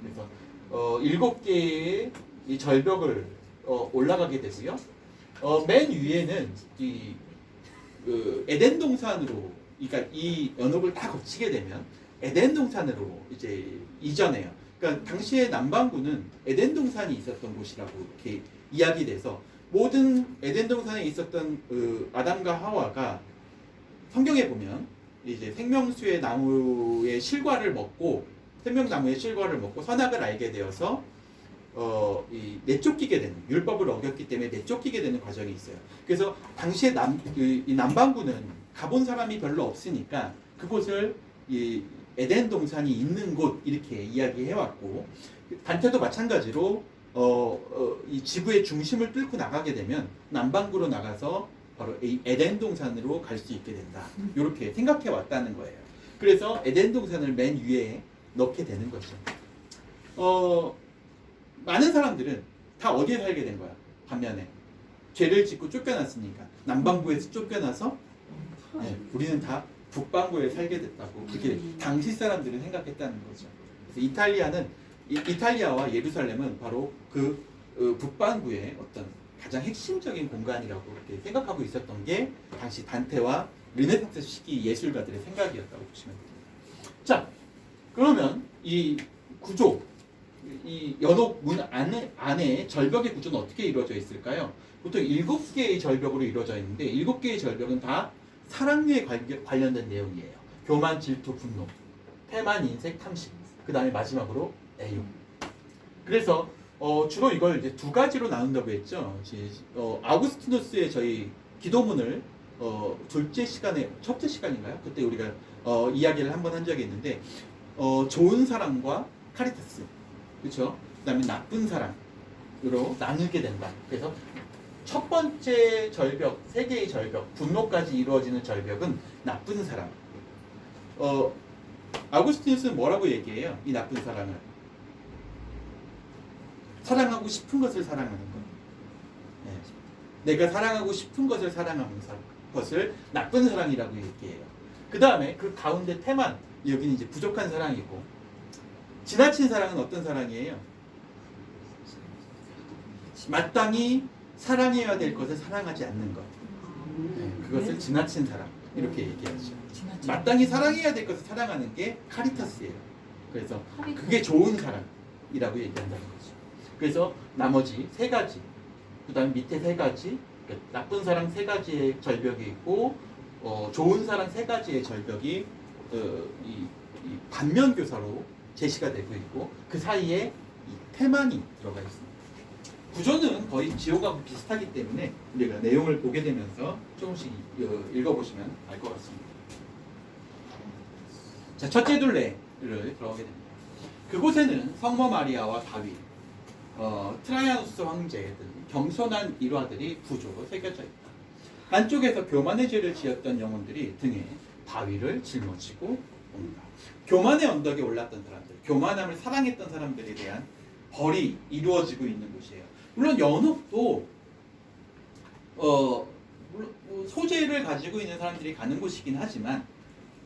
그래서 7개의 이 절벽을 올라가게 되고요. 맨 위에는 이 에덴 동산으로, 그러니까 이 연옥을 다 거치게 되면 에덴 동산으로 이제 이전해요. 그러니까 당시에 남반구는 에덴 동산이 있었던 곳이라고 이렇게 이야기돼서 모든 에덴 동산에 있었던 아담과 하와가 성경에 보면 이제 생명수의 나무의 실과를 먹고 선악을 알게 되어서 내쫓기게 되는, 율법을 어겼기 때문에 내쫓기게 되는 과정이 있어요. 그래서 당시에 이 남반구는 가본 사람이 별로 없으니까 그곳을 이 에덴 동산이 있는 곳 이렇게 이야기해왔고, 단테도 마찬가지로 이 지구의 중심을 뚫고 나가게 되면 남반구로 나가서 바로 이 에덴 동산으로 갈 수 있게 된다. 이렇게 생각해 왔다는 거예요. 그래서 에덴 동산을 맨 위에 넣게 되는 거죠. 많은 사람들은 다 어디에 살게 된 거야? 반면에 죄를 짓고 쫓겨났으니까 남반구에서 쫓겨나서 우리는 다 북반구에 살게 됐다고 그렇게 당시 사람들은 생각했다는 거죠. 그래서 이탈리아와 예루살렘은 바로 그 북반구의 어떤 가장 핵심적인 공간이라고 이렇게 생각하고 있었던 게 당시 단테와 르네상스 시기 예술가들의 생각이었다고 보시면 됩니다. 자, 그러면 이 구조, 이 연옥 문 안에 절벽의 구조는 어떻게 이루어져 있을까요? 보통 7개의 절벽으로 이루어져 있는데 7개의 절벽은 다 사랑에 관련된 내용이에요. 교만, 질투, 분노, 태만, 인색, 탐심, 그 다음에 마지막으로 애욕. 그래서 주로 이걸 이제 2가지로 나눈다고 했죠. 아우구스티누스의 저희 기도문을 첫째 시간인가요? 그때 우리가 이야기를 한번 한 적이 있는데 좋은 사랑과 카리타스, 그렇죠? 그다음에 나쁜 사랑으로 나누게 된다. 그래서 첫 번째 절벽, 3개의 절벽, 분노까지 이루어지는 절벽은 나쁜 사랑. 아우구스티누스는 뭐라고 얘기해요? 이 나쁜 사랑을 사랑하고 싶은 것을 사랑하는 것. 내가 사랑하고 싶은 것을 사랑하는 것을 나쁜 사랑이라고 얘기해요. 그 다음에 그 가운데 태만, 여기는 이제 부족한 사랑이고, 지나친 사랑은 어떤 사랑이에요? 마땅히 사랑해야 될 것을 사랑하지 않는 것. 그것을 지나친 사랑, 이렇게 얘기하죠. 마땅히 사랑해야 될 것을 사랑하는 게 카리타스예요. 그래서 그게 좋은 사랑이라고 얘기한다는 거죠. 그래서 나머지 3가지, 그 다음에 밑에 3가지, 나쁜 사랑 3가지의 절벽이 있고, 좋은 사랑 3가지의 절벽이 이 반면교사로 제시가 되고 있고, 그 사이에 이 태만이 들어가 있습니다. 구조는 거의 지호가 비슷하기 때문에 우리가 내용을 보게 되면서 조금씩 읽어보시면 알 것 같습니다. 자, 첫째 둘레를 들어가게 됩니다. 그곳에는 성모 마리아와 다윗, 트라이아누스 황제 등 겸손한 일화들이 부조로 새겨져 있다. 한쪽에서 교만의 죄를 지었던 영혼들이 등에 바위를 짊어지고 옵니다. 교만의 언덕에 올랐던 사람들, 교만함을 사랑했던 사람들에 대한 벌이 이루어지고 있는 곳이에요. 물론 연옥도 소재를 가지고 있는 사람들이 가는 곳이긴 하지만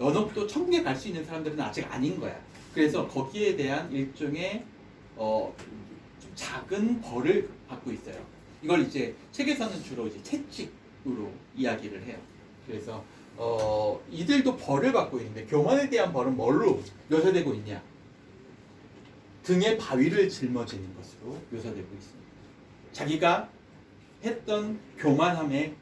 연옥도 천국에 갈 수 있는 사람들은 아직 아닌 거야. 그래서 거기에 대한 일종의 좀 작은 벌을 받고 있어요. 이걸 이제 책에서는 주로 이제 채찍으로 이야기를 해요. 그래서 이들도 벌을 받고 있는데 교만에 대한 벌은 뭘로 묘사되고 있냐? 등에 바위를 짊어지는 것으로 묘사되고 있습니다. 자기가 했던 교만함을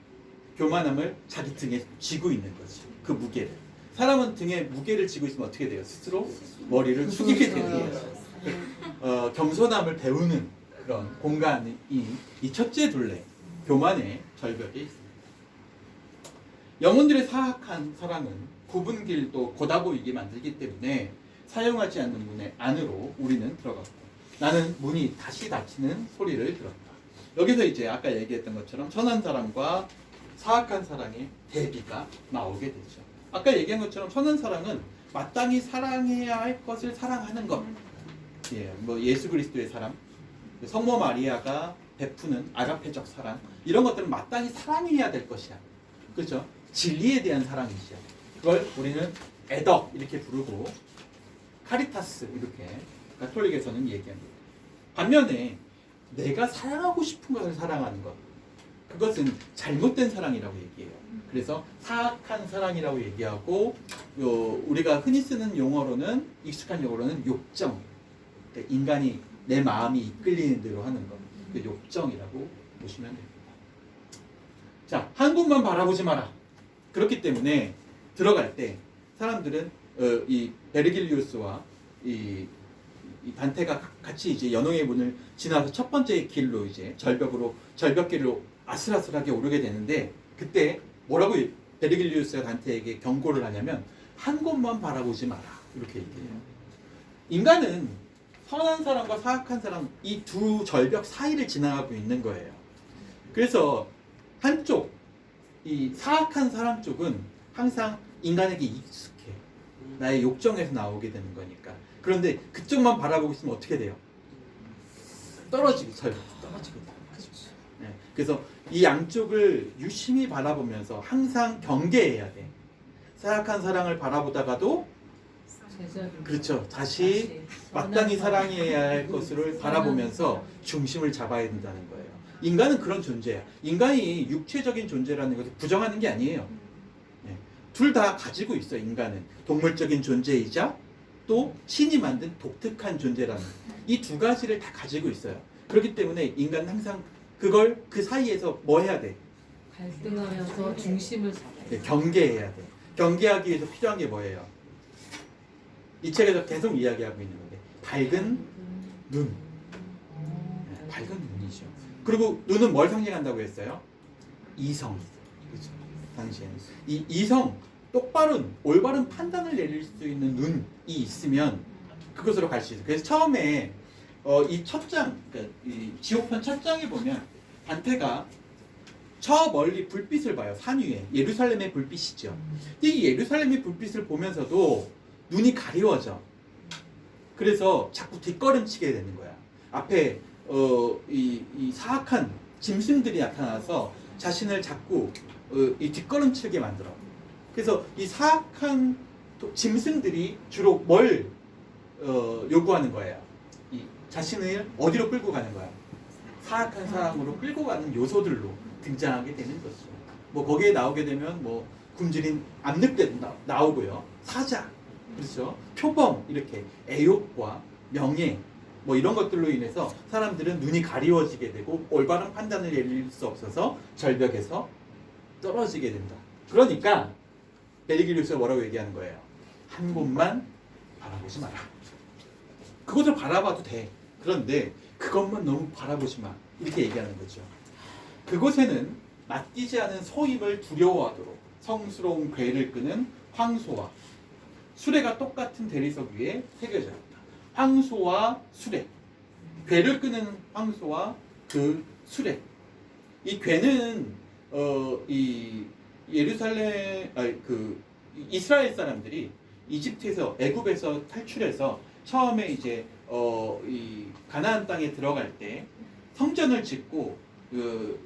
자기 등에 지고 있는 거지. 그 무게를. 사람은 등에 무게를 지고 있으면 어떻게 돼요? 스스로 머리를 숙이게 돼요. 겸손함을 배우는 그런 공간이 이 첫째 둘레, 교만의 절벽에 있습니다. 영혼들의 사악한 사랑은 굽은 길도 고다 보이게 만들기 때문에 사용하지 않는 문의 안으로 우리는 들어갔고 나는 문이 다시 닫히는 소리를 들었다. 여기서 이제 아까 얘기했던 것처럼 선한 사랑과 사악한 사랑의 대비가 나오게 되죠. 아까 얘기한 것처럼 선한 사랑은 마땅히 사랑해야 할 것을 사랑하는 것. 예, 뭐 예수 그리스도의 사랑, 성모 마리아가 베푸는 아가페적 사랑, 이런 것들은 마땅히 사랑해야 될 것이야. 그렇죠? 진리에 대한 사랑이죠. 그걸 우리는 애덕 이렇게 부르고 카리타스 이렇게 가톨릭에서는 얘기합니다. 반면에 내가 사랑하고 싶은 것을 사랑하는 것, 그것은 잘못된 사랑이라고 얘기해요. 그래서 사악한 사랑이라고 얘기하고 우리가 흔히 쓰는 용어로는, 익숙한 용어로는 욕정, 인간이 내 마음이 이끌리는 대로 하는 것, 그 욕정이라고 보시면 됩니다. 자, 한 곳만 바라보지 마라. 그렇기 때문에 들어갈 때 사람들은 이 베르길리우스와 이 단테가 같이 이제 연홍의 문을 지나서 첫 번째 길로 이제 절벽길로 아슬아슬하게 오르게 되는데, 그때 뭐라고 베르길리우스가 단테에게 경고를 하냐면 한 곳만 바라보지 마라 이렇게 얘기해요. 인간은 선한 사람과 사악한 사람, 이 두 절벽 사이를 지나가고 있는 거예요. 그래서 한쪽 이 사악한 사람 쪽은 항상 인간에게 익숙해. 나의 욕정에서 나오게 되는 거니까. 그런데 그쪽만 바라보고 있으면 어떻게 돼요? 떨어지게 돼요. 네. 그래서 이 양쪽을 유심히 바라보면서 항상 경계해야 돼. 사악한 사랑을 바라보다가도 그렇죠. 다시 마땅히 사랑해야 할 것을 바라보면서 중심을 잡아야 된다는 거예요. 인간은 그런 존재야. 인간이 육체적인 존재라는 것을 부정하는 게 아니에요. 네. 둘 다 가지고 있어. 인간은 동물적인 존재이자 또 신이 만든 독특한 존재라는 이 두 가지를 다 가지고 있어요. 그렇기 때문에 인간은 항상 그걸 그 사이에서 뭐 해야 돼? 갈등하면서 중심을 잡아야 돼. 네, 경계해야 돼. 경계하기 위해서 필요한 게 뭐예요? 이 책에서 계속 이야기하고 있는 건데 밝은 눈. 네, 밝은 눈이죠. 그리고 눈은 뭘 상징한다고 했어요? 이성. 그렇죠. 당시에는 이 이성, 똑바른 올바른 판단을 내릴 수 있는 눈이 있으면 그것으로 갈 수 있어요. 그래서 처음에 이 첫 장, 그러니까 이 지옥편 첫 장에 보면 단테가 저 멀리 불빛을 봐요. 산 위에 예루살렘의 불빛이죠. 근데 이 예루살렘의 불빛을 보면서도 눈이 가려워져. 그래서 자꾸 뒷걸음치게 되는 거야. 앞에 이 사악한 짐승들이 나타나서 자신을 자꾸 이 뒷걸음치게 만들어. 그래서 이 사악한 짐승들이 주로 뭘 요구하는 거예요? 이 자신을 어디로 끌고 가는 거야? 사악한 사랑으로 끌고 가는 요소들로 등장하게 되는 거죠. 뭐 거기에 나오게 되면 뭐 굶주린 암늑대도 나오고요. 사자, 그렇죠? 표범, 이렇게 애욕과 명예 뭐 이런 것들로 인해서 사람들은 눈이 가리워지게 되고 올바른 판단을 내릴 수 없어서 절벽에서 떨어지게 된다. 그러니까 베르길리우스가 뭐라고 얘기하는 거예요? 한 곳만 바라보지 마라. 그것을 바라봐도 돼. 그런데 그것만 너무 바라보지 마. 이렇게 얘기하는 거죠. 그곳에는 맡기지 않은 소임을 두려워하도록 성스러운 궤를 끄는 황소와 수레가 똑같은 대리석 위에 새겨져 있다. 황소와 수레. 궤를 끄는 황소와 그 수레. 이 궤는 이 예루살렘 이스라엘 사람들이 이집트에서 애굽에서 탈출해서 처음에 이제 이 가나안 땅에 들어갈 때 성전을 짓고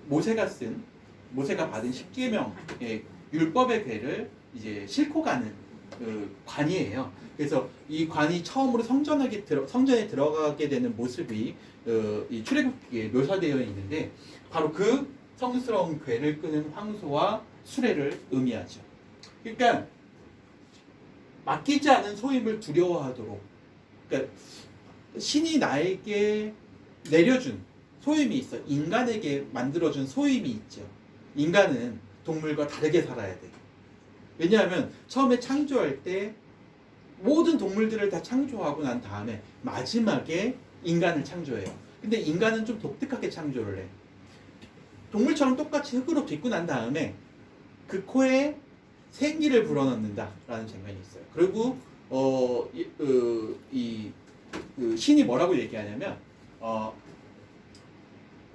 모세가 받은 10계명의 율법의 궤를 이제 싣고 가는 관이에요. 그래서 이 관이 처음으로 성전에 들어가게 되는 모습이 이 출애굽기에 묘사되어 있는데 바로 그 성스러운 궤를 끄는 황소와 수레를 의미하죠. 그러니까 맡기지 않은 소임을 두려워하도록, 그러니까 신이 나에게 내려준 소임이 있어. 인간에게 만들어준 소임이 있죠. 인간은 동물과 다르게 살아야 돼. 왜냐하면 처음에 창조할 때 모든 동물들을 다 창조하고 난 다음에 마지막에 인간을 창조해요. 근데 인간은 좀 독특하게 창조를 해. 동물처럼 똑같이 흙으로 빚고 난 다음에 그 코에 생기를 불어넣는다라는 장면이 있어요. 그리고 신이 뭐라고 얘기하냐면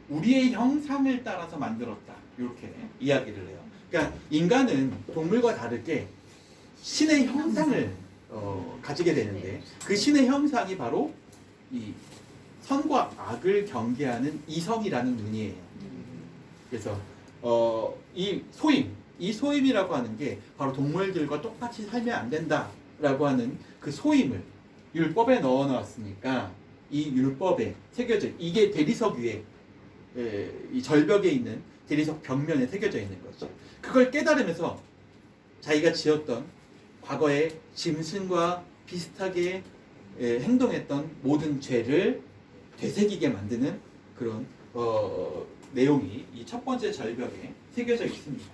우리의 형상을 따라서 만들었다. 이렇게 이야기를 해요. 그러니까 인간은 동물과 다르게 신의 형상을 가지게 되는데 그 신의 형상이 바로 이 선과 악을 경계하는 이성이라는 눈이에요. 그래서 이 소임이라고 하는 게 바로 동물들과 똑같이 살면 안 된다라고 하는 그 소임을 율법에 넣어놨으니까 이 율법에 새겨져 이게 대리석 위에 이 절벽에 있는 대리석 벽면에 새겨져 있는 거죠. 그걸 깨달으면서 자기가 지었던 과거의 짐승과 비슷하게 행동했던 모든 죄를 되새기게 만드는 그런 내용이 이 첫 번째 절벽에 새겨져 있습니다.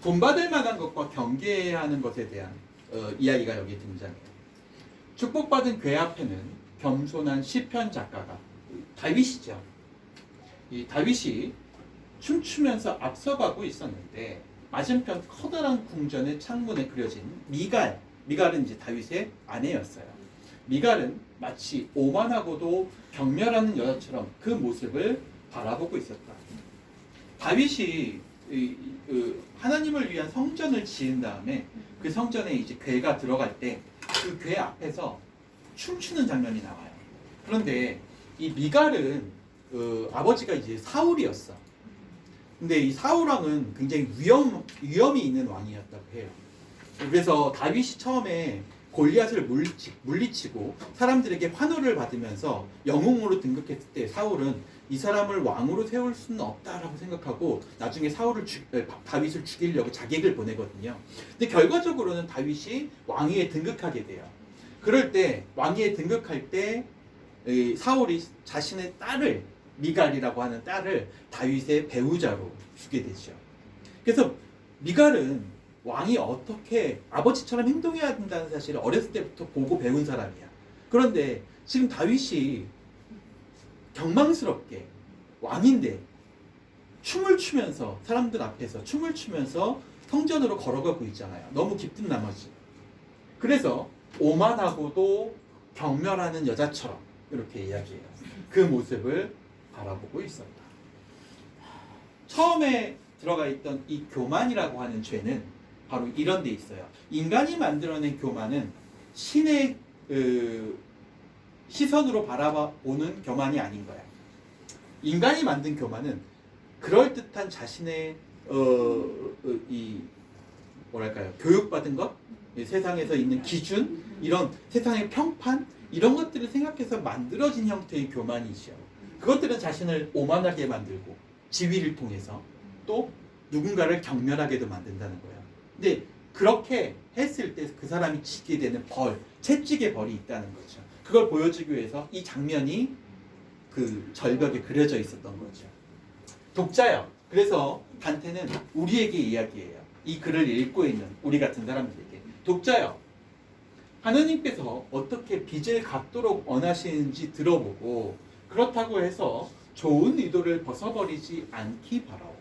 본받을 만한 것과 경계해야 하는 것에 대한 이야기가 여기 등장해요. 축복받은 궤 앞에는 겸손한 시편 작가가 다윗이죠. 이 다윗이 춤추면서 앞서가고 있었는데 맞은편 커다란 궁전의 창문에 그려진 미갈은 이제 다윗의 아내였어요. 미갈은 마치 오만하고도 경멸하는 여자처럼 그 모습을 바라보고 있었다. 다윗이 하나님을 위한 성전을 지은 다음에 그 성전에 이제 궤가 들어갈 때 그 궤 앞에서 춤추는 장면이 나와요. 그런데 이 미갈은 아버지가 이제 사울이었어. 근데 이 사울왕은 굉장히 위험이 있는 왕이었다고 해요. 그래서 다윗이 처음에 골리앗을 물리치고 사람들에게 환호를 받으면서 영웅으로 등극했을 때 사울은 이 사람을 왕으로 세울 수는 없다라고 생각하고 나중에 다윗을 죽이려고 자객을 보내거든요. 근데 결과적으로는 다윗이 왕위에 등극하게 돼요. 그럴 때 왕위에 등극할 때 사울이 자신의 딸을 미갈이라고 하는 딸을 다윗의 배우자로 주게 되죠. 그래서 미갈은 왕이 어떻게 아버지처럼 행동해야 된다는 사실을 어렸을 때부터 보고 배운 사람이야. 그런데 지금 다윗이 경망스럽게 왕인데 춤을 추면서 사람들 앞에서 춤을 추면서 성전으로 걸어가고 있잖아요. 너무 기쁜 나머지. 그래서 오만하고도 경멸하는 여자처럼 이렇게 이야기해요. 그 모습을 바라보고 있었다. 처음에 들어가 있던 이 교만이라고 하는 죄는 바로 이런 데 있어요. 인간이 만들어낸 교만은 신의 시선으로 바라보는 교만이 아닌 거야. 인간이 만든 교만은 그럴듯한 자신의 교육받은 것, 세상에서 있는 기준, 이런 세상의 평판, 이런 것들을 생각해서 만들어진 형태의 교만이죠. 그것들은 자신을 오만하게 만들고 지위를 통해서 또 누군가를 경멸하게도 만든다는 거예요. 근데 그렇게 했을 때 그 사람이 지게 되는 채찍의 벌이 있다는 거죠. 그걸 보여주기 위해서 이 장면이 그 절벽에 그려져 있었던 거죠. 독자요. 그래서 단테는 우리에게 이야기해요. 이 글을 읽고 있는 우리 같은 사람들에게. 독자요. 하느님께서 어떻게 빚을 갚도록 원하시는지 들어보고 그렇다고 해서 좋은 의도를 벗어버리지 않기 바라오.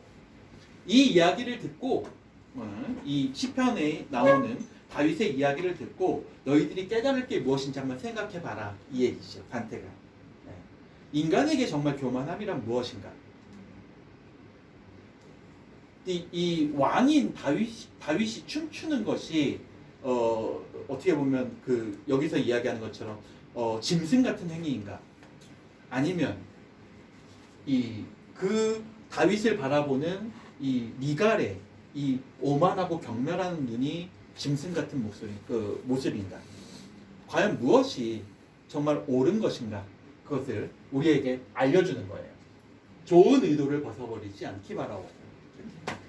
이 이야기를 듣고 이 시편에 나오는 다윗의 이야기를 듣고 너희들이 깨달을 게 무엇인지 한번 생각해봐라 이 얘기죠. 단테가 인간에게 정말 교만함이란 무엇인가? 이 왕인 다윗이 춤추는 것이 어떻게 보면 그 여기서 이야기하는 것처럼 짐승 같은 행위인가? 아니면 그 다윗을 바라보는 이 미갈의 이 오만하고 경멸하는 눈이 짐승 같은 모습인가? 과연 무엇이 정말 옳은 것인가? 그것을 우리에게 알려주는 거예요. 좋은 의도를 벗어버리지 않기 바라오.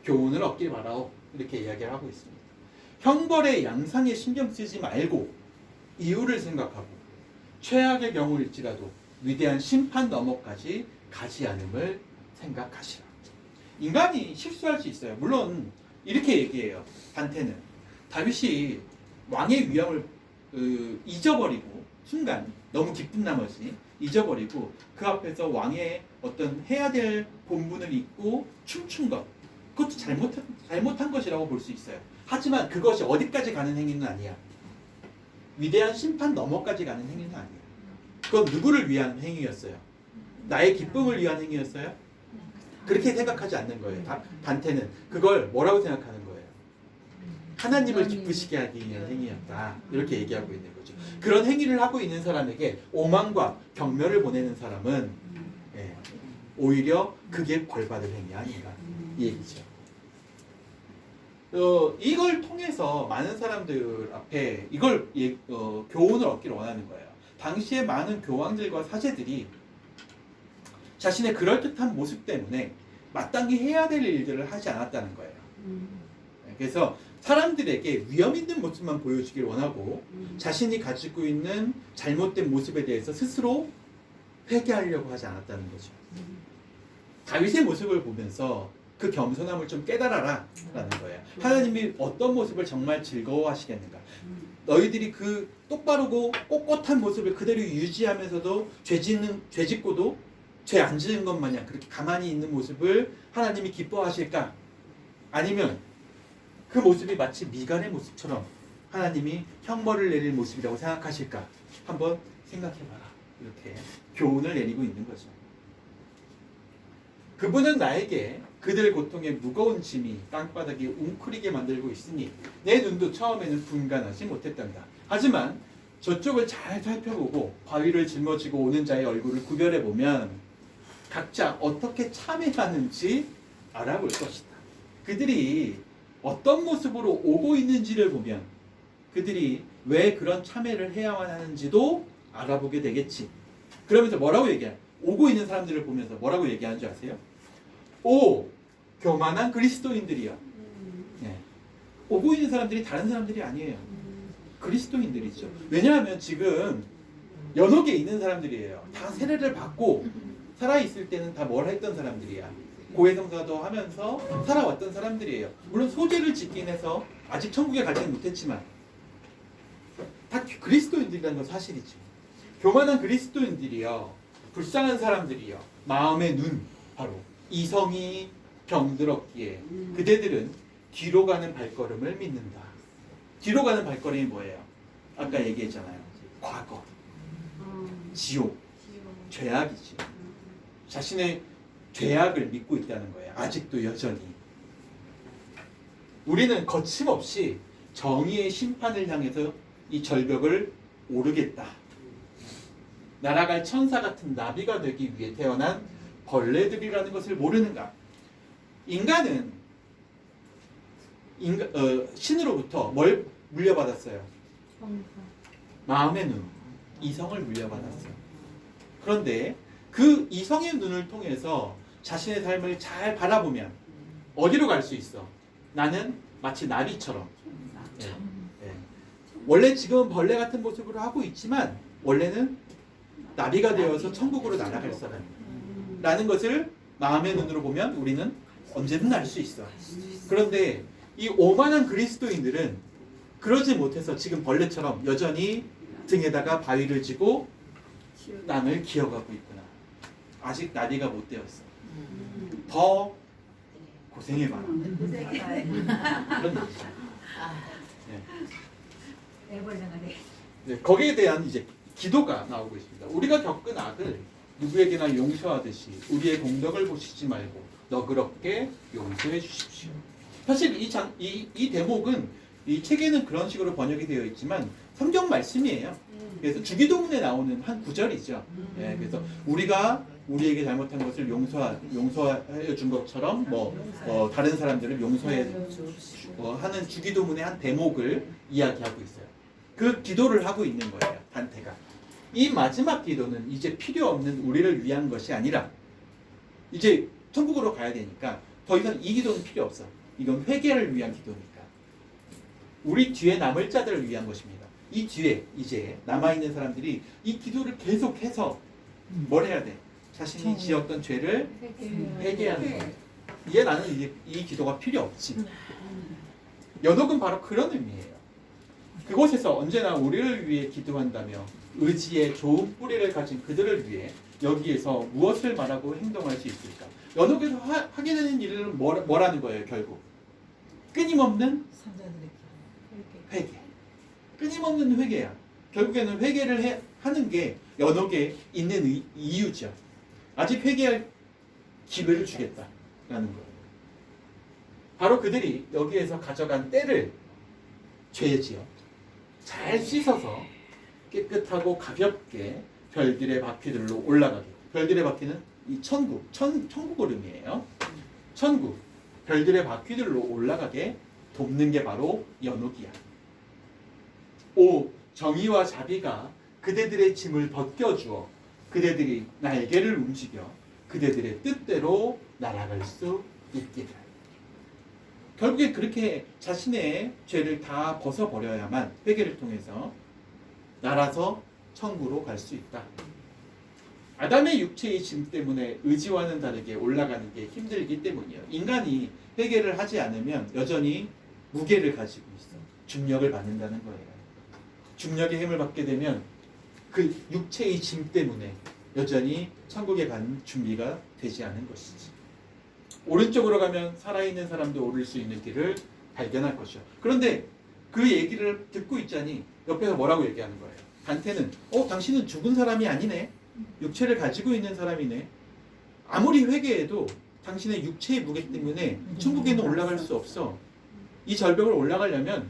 교훈을 얻길 바라오. 이렇게 이야기를 하고 있습니다. 형벌의 양상에 신경 쓰지 말고 이유를 생각하고 최악의 경우일지라도 위대한 심판 너머까지 가지 않음을 생각하시라. 인간이 실수할 수 있어요. 물론 이렇게 얘기해요. 단테는 다윗이 왕의 위엄을 잊어버리고 순간 너무 기쁜 나머지 잊어버리고 그 앞에서 왕의 어떤 해야 될 본분을 잊고 춤춘 것, 그것도 잘못한 것이라고 볼 수 있어요. 하지만 그것이 어디까지 가는 행위는 아니야. 위대한 심판 너머까지 가는 행위는 아니야. 그건 누구를 위한 행위였어요? 나의 기쁨을 위한 행위였어요? 그렇게 생각하지 않는 거예요. 단테는 그걸 뭐라고 생각하는 거예요? 하나님을 기쁘시게 하기 위한 행위였다. 이렇게 얘기하고 있는 거죠. 그런 행위를 하고 있는 사람에게 오만과 경멸을 보내는 사람은 오히려 그게 벌받을 행위 아닌가 이 얘기죠. 이걸 통해서 많은 사람들 앞에 이걸 교훈을 얻기를 원하는 거예요. 당시에 많은 교황들과 사제들이 자신의 그럴듯한 모습 때문에 마땅히 해야 될 일들을 하지 않았다는 거예요. 그래서 사람들에게 위험 있는 모습만 보여주길 원하고 자신이 가지고 있는 잘못된 모습에 대해서 스스로 회개하려고 하지 않았다는 거죠. 다윗의 모습을 보면서 그 겸손함을 좀 깨달아라 라는 거예요. 하나님이 어떤 모습을 정말 즐거워하시겠는가? 너희들이 그 똑바르고 꼿꼿한 모습을 그대로 유지하면서도 죄 짓고도 죄 안 지은 것 마냥 그렇게 가만히 있는 모습을 하나님이 기뻐하실까? 아니면 그 모습이 마치 미갈의 모습처럼 하나님이 형벌을 내릴 모습이라고 생각하실까? 한번 생각해봐라. 이렇게 교훈을 내리고 있는 거죠. 그분은 나에게 그들 고통의 무거운 짐이 땅바닥에 웅크리게 만들고 있으니 내 눈도 처음에는 분간하지 못했단다. 하지만 저쪽을 잘 살펴보고 바위를 짊어지고 오는 자의 얼굴을 구별해보면 각자 어떻게 참회하는지 알아볼 것이다. 그들이 어떤 모습으로 오고 있는지를 보면 그들이 왜 그런 참회를 해야만 하는지도 알아보게 되겠지. 그러면서 뭐라고 얘기해? 오고 있는 사람들을 보면서 뭐라고 얘기하는 줄 아세요? 오! 교만한 그리스도인들이여. 네. 오고 있는 사람들이 다른 사람들이 아니에요. 그리스도인들이죠. 왜냐하면 지금 연옥에 있는 사람들이에요. 다 세례를 받고 살아있을 때는 다 뭘 했던 사람들이야. 고해성사도 하면서 살아왔던 사람들이에요. 물론 소재를 짓긴 해서 아직 천국에 가지는 못했지만 다 그리스도인들이라는 건 사실이죠. 교만한 그리스도인들이여, 불쌍한 사람들이여, 마음의 눈, 바로 이성이 병들었기에 그대들은 뒤로 가는 발걸음을 믿는다. 뒤로 가는 발걸음이 뭐예요? 아까 얘기했잖아요. 과거, 지옥, 죄악이지. 자신의 죄악을 믿고 있다는 거예요. 아직도 여전히. 우리는 거침없이 정의의 심판을 향해서 이 절벽을 오르겠다. 날아갈 천사 같은 나비가 되기 위해 태어난 벌레들이라는 것을 모르는가? 인간은 신으로부터 뭘 물려받았어요? 마음의 눈, 이성을 물려받았어요. 그런데 그 이성의 눈을 통해서 자신의 삶을 잘 바라보면 어디로 갈 수 있어? 나는 마치 나비처럼. 원래 지금은 벌레 같은 모습으로 하고 있지만 원래는 나비가 되어서 천국으로 날아갈 사람이에요. 라는 것을 마음의 눈으로 보면 우리는 언제든 알 수 있어. 그런데 이 오만한 그리스도인들은 그러지 못해서 지금 벌레처럼 여전히 등에다가 바위를 지고 땅을 기어가고 있구나. 아직 나비가 못 되었어. 더 고생해봐라. 그런 얘기죠. 네. 네, 거기에 대한 이제 기도가 나오고 있습니다. 우리가 겪은 악을 누구에게나 용서하듯이 우리의 공덕을 보시지 말고 너그럽게 용서해 주십시오. 사실 이 대목은 이 책에는 그런 식으로 번역이 되어 있지만 성경 말씀이에요. 그래서 주기도문에 나오는 한 구절이죠. 예, 그래서 우리가 우리에게 잘못한 것을 용서해 준 것처럼 다른 사람들을 용서해 하는 주기도문의 한 대목을 이야기하고 있어요. 그 기도를 하고 있는 거예요, 단테가. 이 마지막 기도는 이제 필요 없는 우리를 위한 것이 아니라 이제 천국으로 가야 되니까 더 이상 이 기도는 필요 없어. 이건 회개를 위한 기도니까. 우리 뒤에 남을 자들을 위한 것입니다. 이 뒤에 이제 남아있는 사람들이 이 기도를 계속해서 뭘 해야 돼? 자신이 지었던 죄를 회개하는 거예요. 이게 나는 이 기도가 필요 없지. 연옥은 바로 그런 의미예요. 그곳에서 언제나 우리를 위해 기도한다며 의지의 좋은 뿌리를 가진 그들을 위해 여기에서 무엇을 말하고 행동할 수 있을까? 연옥에서 하게 되는 일은 뭐라는 거예요, 결국? 끊임없는 회개. 끊임없는 회개야. 결국에는 회개를 하는 게 연옥에 있는 이유죠. 아직 회개할 기회를 주겠다라는 거예요. 바로 그들이 여기에서 가져간 때를 죄지어 잘 씻어서 깨끗하고 가볍게 별들의 바퀴들로 올라가게. 별들의 바퀴는 이 천국 이름이에요. 천국, 별들의 바퀴들로 올라가게 돕는 게 바로 연옥이야. 5. 정의와 자비가 그대들의 짐을 벗겨주어 그대들이 날개를 움직여 그대들의 뜻대로 날아갈 수 있기를. 결국에 그렇게 자신의 죄를 다 벗어버려야만 회개를 통해서 날아서 천국으로 갈 수 있다. 아담의 육체의 짐 때문에 의지와는 다르게 올라가는 게 힘들기 때문이에요. 인간이 회개를 하지 않으면 여전히 무게를 가지고 있어. 중력을 받는다는 거예요. 중력의 힘을 받게 되면 그 육체의 짐 때문에 여전히 천국에 가는 준비가 되지 않은 것이지. 오른쪽으로 가면 살아있는 사람도 오를 수 있는 길을 발견할 것이요. 그런데 그 얘기를 듣고 있자니 옆에서 뭐라고 얘기하는 거예요. 단테는 당신은 죽은 사람이 아니네. 육체를 가지고 있는 사람이네. 아무리 회개해도 당신의 육체의 무게 때문에 천국에는 올라갈 수 없어. 이 절벽을 올라가려면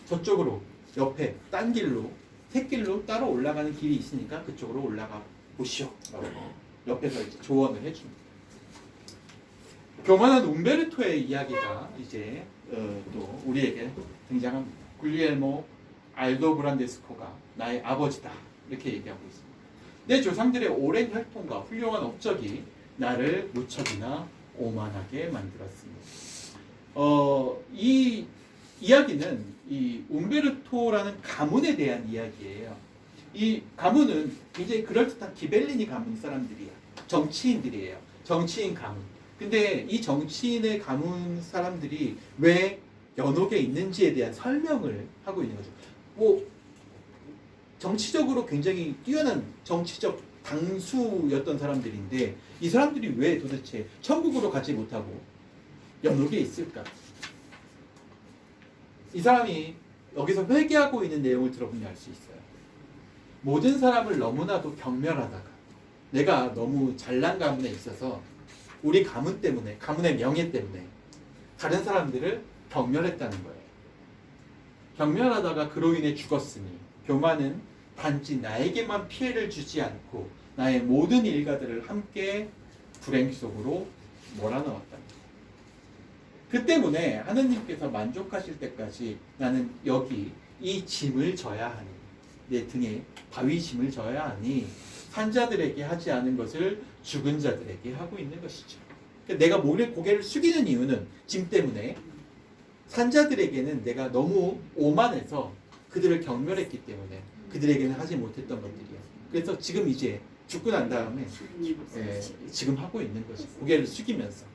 저쪽으로 옆에 딴 길로 샛길로 따로 올라가는 길이 있으니까 그쪽으로 올라가 보시오. 옆에서 이제 조언을 해줍니다. 교만한 움베르토의 이야기가 이제 또 우리에게 등장합니다. 굴리엘모 알도브란데스코가 나의 아버지다 이렇게 얘기하고 있습니다. 내 조상들의 오랜 혈통과 훌륭한 업적이 나를 무척이나 오만하게 만들었습니다. 이 이야기는 이 움베르토라는 가문에 대한 이야기예요. 이 가문은 굉장히 그럴듯한 기벨리니 가문 사람들이야. 정치인들이에요. 정치인 가문. 근데 이 정치인의 가문 사람들이 왜 연옥에 있는지에 대한 설명을 하고 있는 거죠. 정치적으로 굉장히 뛰어난 정치적 당수였던 사람들인데 이 사람들이 왜 도대체 천국으로 가지 못하고 연옥에 있을까? 이 사람이 여기서 회개하고 있는 내용을 들어보면 알 수 있어요. 모든 사람을 너무나도 경멸하다가 내가 너무 잘난 가문에 있어서 우리 가문 때문에, 가문의 명예 때문에 다른 사람들을 경멸했다는 거예요. 경멸하다가 그로 인해 죽었으니 교만은 단지 나에게만 피해를 주지 않고 나의 모든 일가들을 함께 불행 속으로 몰아넣었다. 그 때문에 하느님께서 만족하실 때까지 나는 여기 이 짐을 져야 하니, 내 등에 바위 짐을 져야 하니 산자들에게 하지 않은 것을 죽은 자들에게 하고 있는 것이죠. 내가 고개를 숙이는 이유는 짐 때문에 산자들에게는 내가 너무 오만해서 그들을 경멸했기 때문에 그들에게는 하지 못했던 것들이야. 그래서 지금 이제 죽고 난 다음에 지금 하고 있는 것이 고개를 숙이면서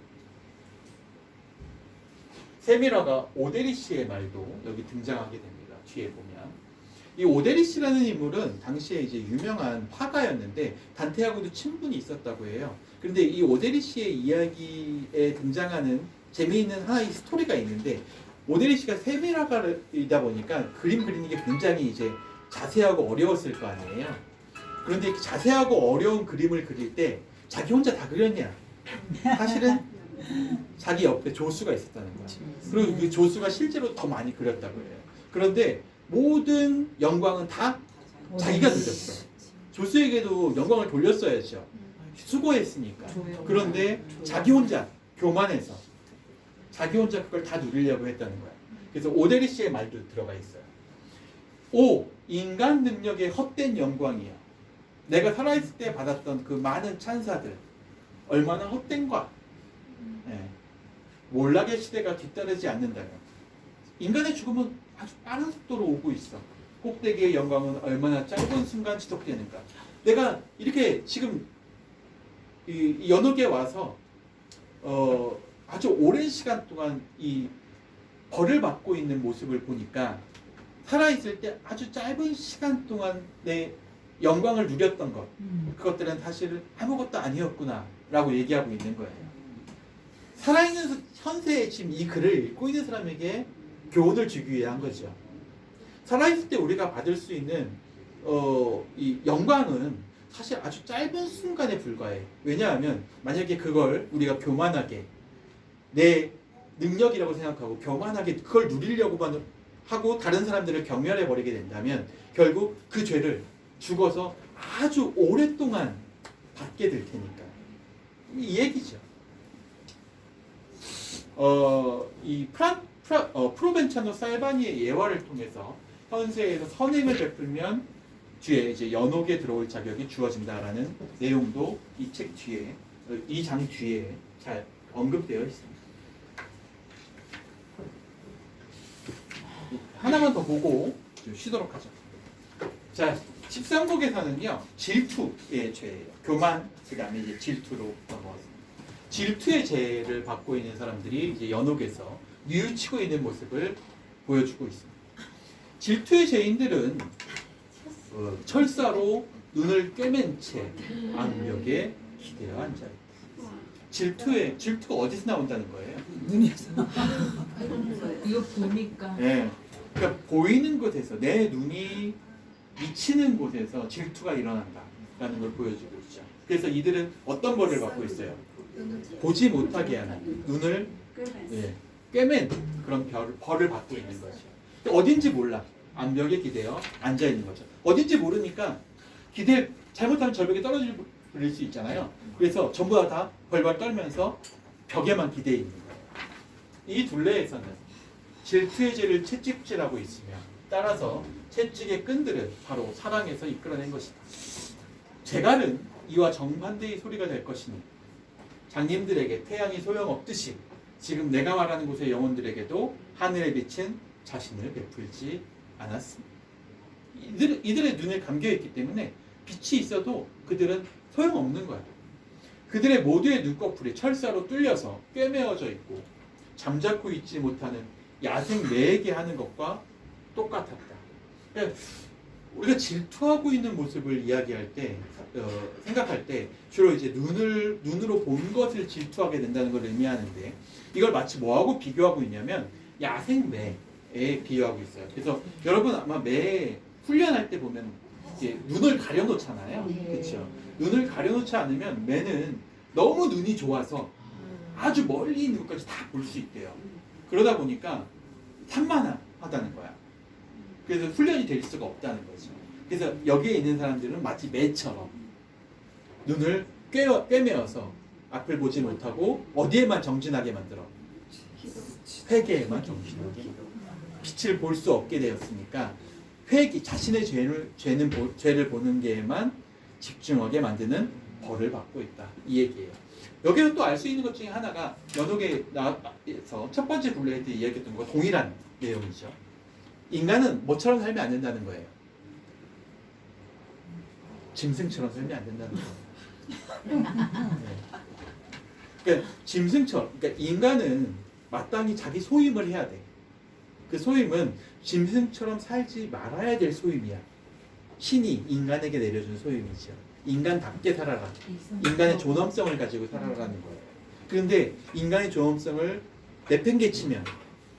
세미라가 오데리시의 말도 여기 등장하게 됩니다. 뒤에 보면 이 오데리시라는 인물은 당시에 이제 유명한 화가였는데 단테하고도 친분이 있었다고 해요. 그런데 이 오데리시의 이야기에 등장하는 재미있는 하나의 스토리가 있는데 오데리시가 세미라가이다 보니까 그림 그리는 게 굉장히 이제 자세하고 어려웠을 거 아니에요. 그런데 이렇게 자세하고 어려운 그림을 그릴 때 자기 혼자 다 그렸냐? 사실은 자기 옆에 조수가 있었다는 거야. 그리고 그 조수가 실제로 더 많이 그렸다고 해요. 그런데 모든 영광은 다 자기가 누렸어. 조수에게도 영광을 돌렸어야죠. 수고했으니까. 그런데 자기 혼자 교만해서 자기 혼자 그걸 다 누리려고 했다는 거야. 그래서 오데리시의 말도 들어가 있어요. 오, 인간 능력의 헛된 영광이야. 내가 살아있을 때 받았던 그 많은 찬사들 얼마나 헛된가. 네. 몰락의 시대가 뒤따르지 않는다면 인간의 죽음은 아주 빠른 속도로 오고 있어. 꼭대기의 영광은 얼마나 짧은 순간 지속되는가. 내가 이렇게 지금 이 연옥에 와서 아주 오랜 시간 동안 이 벌을 받고 있는 모습을 보니까 살아있을 때 아주 짧은 시간 동안 내 영광을 누렸던 것, 그것들은 사실은 아무것도 아니었구나 라고 얘기하고 있는 거예요. 살아있는 현세에 지금 이 글을 읽고 있는 사람에게 교훈을 주기 위해 한 거죠. 살아있을 때 우리가 받을 수 있는 이 영광은 사실 아주 짧은 순간에 불과해. 왜냐하면 만약에 그걸 우리가 교만하게 내 능력이라고 생각하고 교만하게 그걸 누리려고만 하고 다른 사람들을 경멸해 버리게 된다면 결국 그 죄를 죽어서 아주 오랫동안 받게 될 테니까. 이 얘기죠. 이 프로벤차노 살바니의 예화를 통해서 현세에서 선행을 베풀면 뒤에 이제 연옥에 들어올 자격이 주어진다라는 내용도 이 책 뒤에, 이 장 뒤에 잘 언급되어 있습니다. 하나만 더 보고 쉬도록 하죠. 자, 13곡에서는요 질투의 죄예요. 교만, 그 다음에 이제 질투로 넘어왔습니다. 질투의 죄를 받고 있는 사람들이 이제 연옥에서 뉘우치고 있는 모습을 보여주고 있습니다. 질투의 죄인들은 철사로 눈을 꿰맨 채 악력에 기대어 앉아 있다. 질투가 어디서 나온다는 거예요? 눈이어서. 이거 보니까 네. 그러니까 보이는 곳에서 내 눈이 미치는 곳에서 질투가 일어난다라는 걸 보여주고 있죠. 그래서 이들은 어떤 벌을 받고 있어요? 보지 못하게 하는 눈을 꿰맨 그런 벌을 받고 있는 거죠. 어딘지 몰라. 암벽에 기대어 앉아 있는 거죠. 어딘지 모르니까 잘못하면 절벽에 떨어질 수 있잖아요. 그래서 전부 다 벌벌 떨면서 벽에만 기대 있는 거예요. 이 둘레에서는 질투의 죄를 채찍질하고 있으며 따라서 채찍의 끈들은 바로 사랑에서 이끌어낸 것이다. 재갈은 이와 정반대의 소리가 될 것이니 장님들에게 태양이 소용없듯이 지금 내가 말하는 곳의 영혼들에게도 하늘에 비친 자신을 베풀지 않았습니다. 이들의 눈에 감겨있기 때문에 빛이 있어도 그들은 소용없는 거야. 그들의 모두의 눈꺼풀이 철사로 뚫려서 꿰매어져 있고 잠자코 있지 못하는 야생 매에게 하는 것과 똑같았다. 그러니까 우리가 질투하고 있는 모습을 이야기할 때, 생각할 때 주로 이제 눈으로 본 것을 질투하게 된다는 걸 의미하는데 이걸 마치 뭐하고 비교하고 있냐면 야생 매에 비유하고 있어요. 그래서 여러분 아마 매 훈련할 때 보면 이제 눈을 가려놓잖아요. 그렇죠? 눈을 가려놓지 않으면 매는 너무 눈이 좋아서 아주 멀리 있는 것까지 다 볼 수 있대요. 그러다 보니까 산만하다는 거야. 그래서 훈련이 될 수가 없다는 거죠. 그래서 여기에 있는 사람들은 마치 매처럼 눈을 꿰매어서 앞을 보지 못하고 어디에만 정진하게 만들어? 회개에만 정진하게 빛을 볼 수 없게 되었으니까 자신의 죄를 보는 게에만 집중하게 만드는 벌을 받고 있다. 이 얘기예요. 여기서 또 알 수 있는 것 중에 하나가 연옥에서 첫 번째 둘레에 대해 이야기했던 것과 동일한 내용이죠. 인간은 뭐처럼 살면 안 된다는 거예요? 짐승처럼 살면 안 된다는 거예요. 네. 그러니까 짐승처럼, 그러니까 인간은 마땅히 자기 소임을 해야 돼. 그 소임은 짐승처럼 살지 말아야 될 소임이야. 신이 인간에게 내려준 소임이죠. 인간답게 살아라. 인간의 존엄성을 가지고 살아라는 거예요. 그런데 인간의 존엄성을 내팽개치면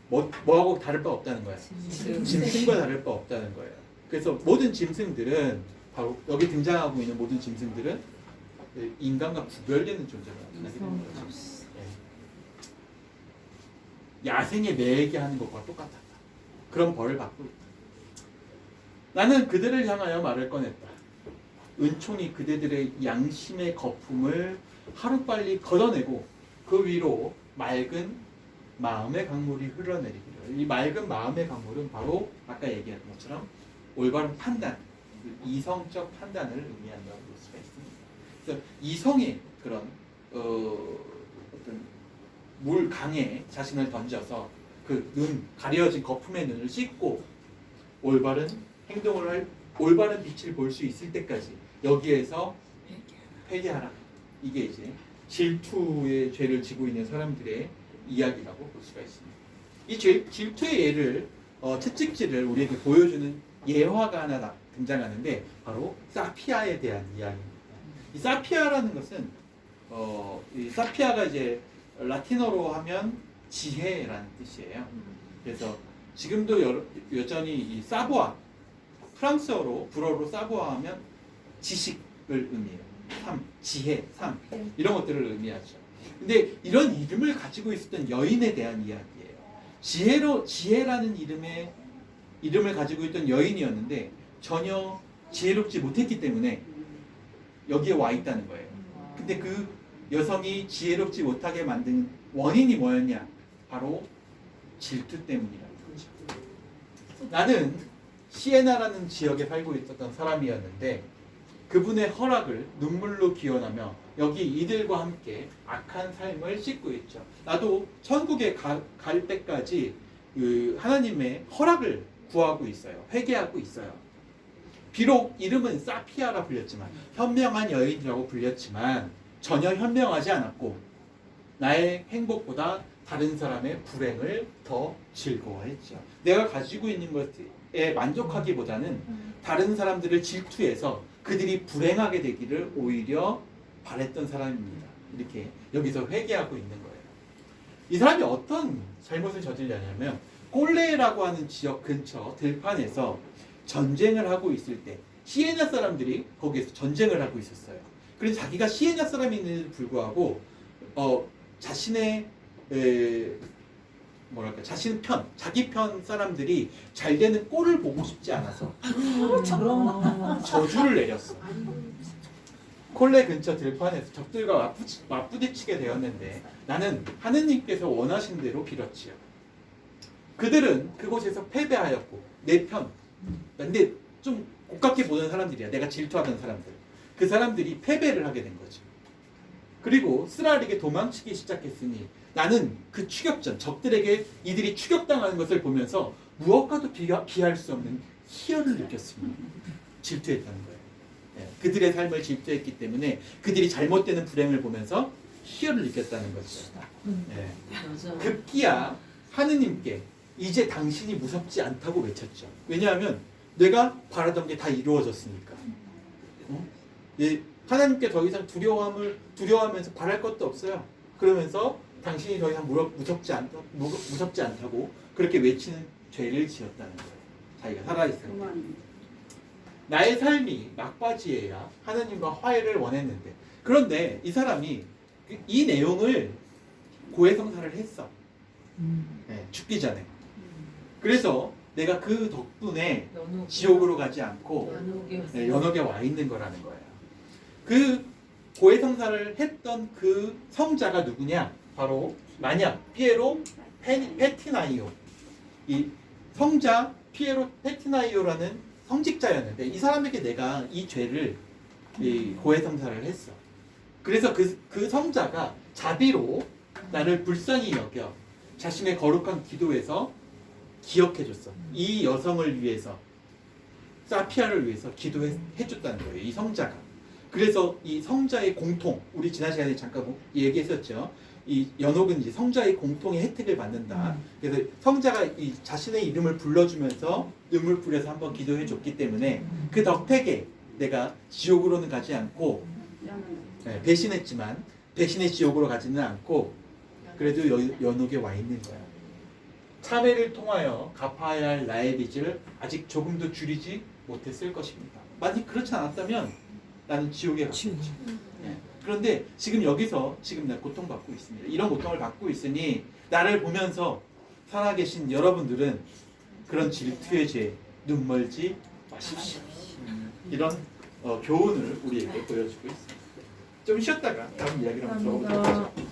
뭐하고 다를 바 없다는 거야. 짐승과 다를 바 없다는 거예요. 그래서 모든 짐승들은 바로 여기 등장하고 있는 모든 짐승들은 인간과 구별되는 존재가 나타나게 되는 거죠. 야생에 매게 하는 것과 똑같았다. 그런 벌을 받고 있다. 나는 그들을 향하여 말을 꺼냈다. 은총이 그대들의 양심의 거품을 하루빨리 걷어내고 그 위로 맑은 마음의 강물이 흘러내리기를. 이 맑은 마음의 강물은 바로 아까 얘기한 것처럼 올바른 판단, 이성적 판단을 의미한다고 볼 수가 있습니다. 그래서 이성의 그런 어떤 물 강에 자신을 던져서 그 눈, 가려진 거품의 눈을 씻고 올바른 행동을 할, 올바른 빛을 볼 수 있을 때까지 여기에서 회개하라. 이게 이제 질투의 죄를 지고 있는 사람들의 이야기라고 볼 수가 있습니다. 이 질투의 예를 채찍질을 우리에게 보여주는 예화가 하나 등장하는데 바로 사피아에 대한 이야기입니다. 이 사피아라는 것은 이 사피아가 이제 라틴어로 하면 지혜라는 뜻이에요. 그래서 지금도 여전히 이 사보아, 프랑스어로 불어로 사보아하면 지식을 의미해요. 삶, 지혜, 삶 이런 것들을 의미하죠. 근데 이런 이름을 가지고 있었던 여인에 대한 이야기예요. 지혜라는 이름을 가지고 있던 여인이었는데 전혀 지혜롭지 못했기 때문에 여기에 와 있다는 거예요. 근데 그 여성이 지혜롭지 못하게 만든 원인이 뭐였냐? 바로 질투 때문이라는 거죠. 나는 시에나라는 지역에 살고 있었던 사람이었는데 그분의 허락을 눈물로 기원하며 여기 이들과 함께 악한 삶을 씻고 있죠. 나도 천국에 갈 때까지 그 하나님의 허락을 구하고 있어요. 회개하고 있어요. 비록 이름은 사피아라 불렸지만 현명한 여인이라고 불렸지만 전혀 현명하지 않았고 나의 행복보다 다른 사람의 불행을 더 즐거워했죠. 내가 가지고 있는 것에 만족하기보다는 다른 사람들을 질투해서 그들이 불행하게 되기를 오히려 바랬던 사람입니다. 이렇게 여기서 회개하고 있는 거예요. 이 사람이 어떤 잘못을 저질렀냐면 꼴레라고 하는 지역 근처 들판에서 전쟁을 하고 있을 때 시에나 사람들이 거기에서 전쟁을 하고 있었어요. 그래서 자기가 시에나 사람임에도 불구하고 자신의 자기 편 사람들이 잘 되는 꼴을 보고 싶지 않아서 저주를 내렸어. 콜레 근처 들판에서 적들과 맞부딪히게 되었는데 나는 하느님께서 원하신 대로 빌었지요. 그들은 그곳에서 패배하였고 내 편, 근데 좀 고깝게 보는 사람들이야. 내가 질투하던 사람들. 그 사람들이 패배를 하게 된 거죠. 그리고 쓰라리게 도망치기 시작했으니 나는 그 추격전, 적들에게 이들이 추격당하는 것을 보면서 무엇과도 비할 수 없는 희열을 느꼈습니다. 질투했다는 거예요. 그들의 삶을 질투했기 때문에 그들이 잘못되는 불행을 보면서 희열을 느꼈다는 거죠. 급기야 하느님께 이제 당신이 무섭지 않다고 외쳤죠. 왜냐하면 내가 바라던 게 다 이루어졌으니까. 하나님께 더 이상 두려워하면서 바랄 것도 없어요. 그러면서 당신이 더 이상 무섭지 않다고 그렇게 외치는 죄를 지었다는 거예요. 자기가 살아있을 때. 나의 삶이 막바지에야 하나님과 화해를 원했는데 그런데 이 사람이 이 내용을 고해성사를 했어. 죽기 전에. 그래서 내가 그 덕분에 지옥으로 가지 않고 연옥에 와 있는 거라는 거예요. 그 고해성사를 했던 그 성자가 누구냐? 바로 만약 피에로 페티나이오. 이 성자 피에로 페티나이오라는 성직자였는데 이 사람에게 내가 이 죄를 고해성사를 했어. 그래서 그 성자가 자비로 나를 불쌍히 여겨 자신의 거룩한 기도에서 기억해줬어. 이 여성을 위해서, 사피아를 위해서 기도해줬다는 거예요. 이 성자가. 그래서 이 성자의 공통, 우리 지난 시간에 잠깐 얘기했었죠. 이 연옥은 이제 성자의 공통의 혜택을 받는다. 그래서 성자가 이 자신의 이름을 불러주면서 눈물 뿌려서 한번 기도해 줬기 때문에 그 덕택에 내가 지옥으로는 가지 않고 배신했지만 배신의 지옥으로 가지는 않고 그래도 연옥에 와 있는 거야. 참회를 통하여 갚아야 할 나의 빚을 아직 조금도 줄이지 못했을 것입니다. 만약 그렇지 않았다면 나는 지옥에 갔겠지. 그런데 지금 여기서 지금 내가 고통받고 있습니다. 이런 고통을 받고 있으니 나를 보면서 살아계신 여러분들은 그런 질투의 죄 눈멀지 마십시오. 이런 교훈을 우리에게 보여주고 있습니다. 좀 쉬었다가 다음 이야기를 한번 들어보도록 하죠.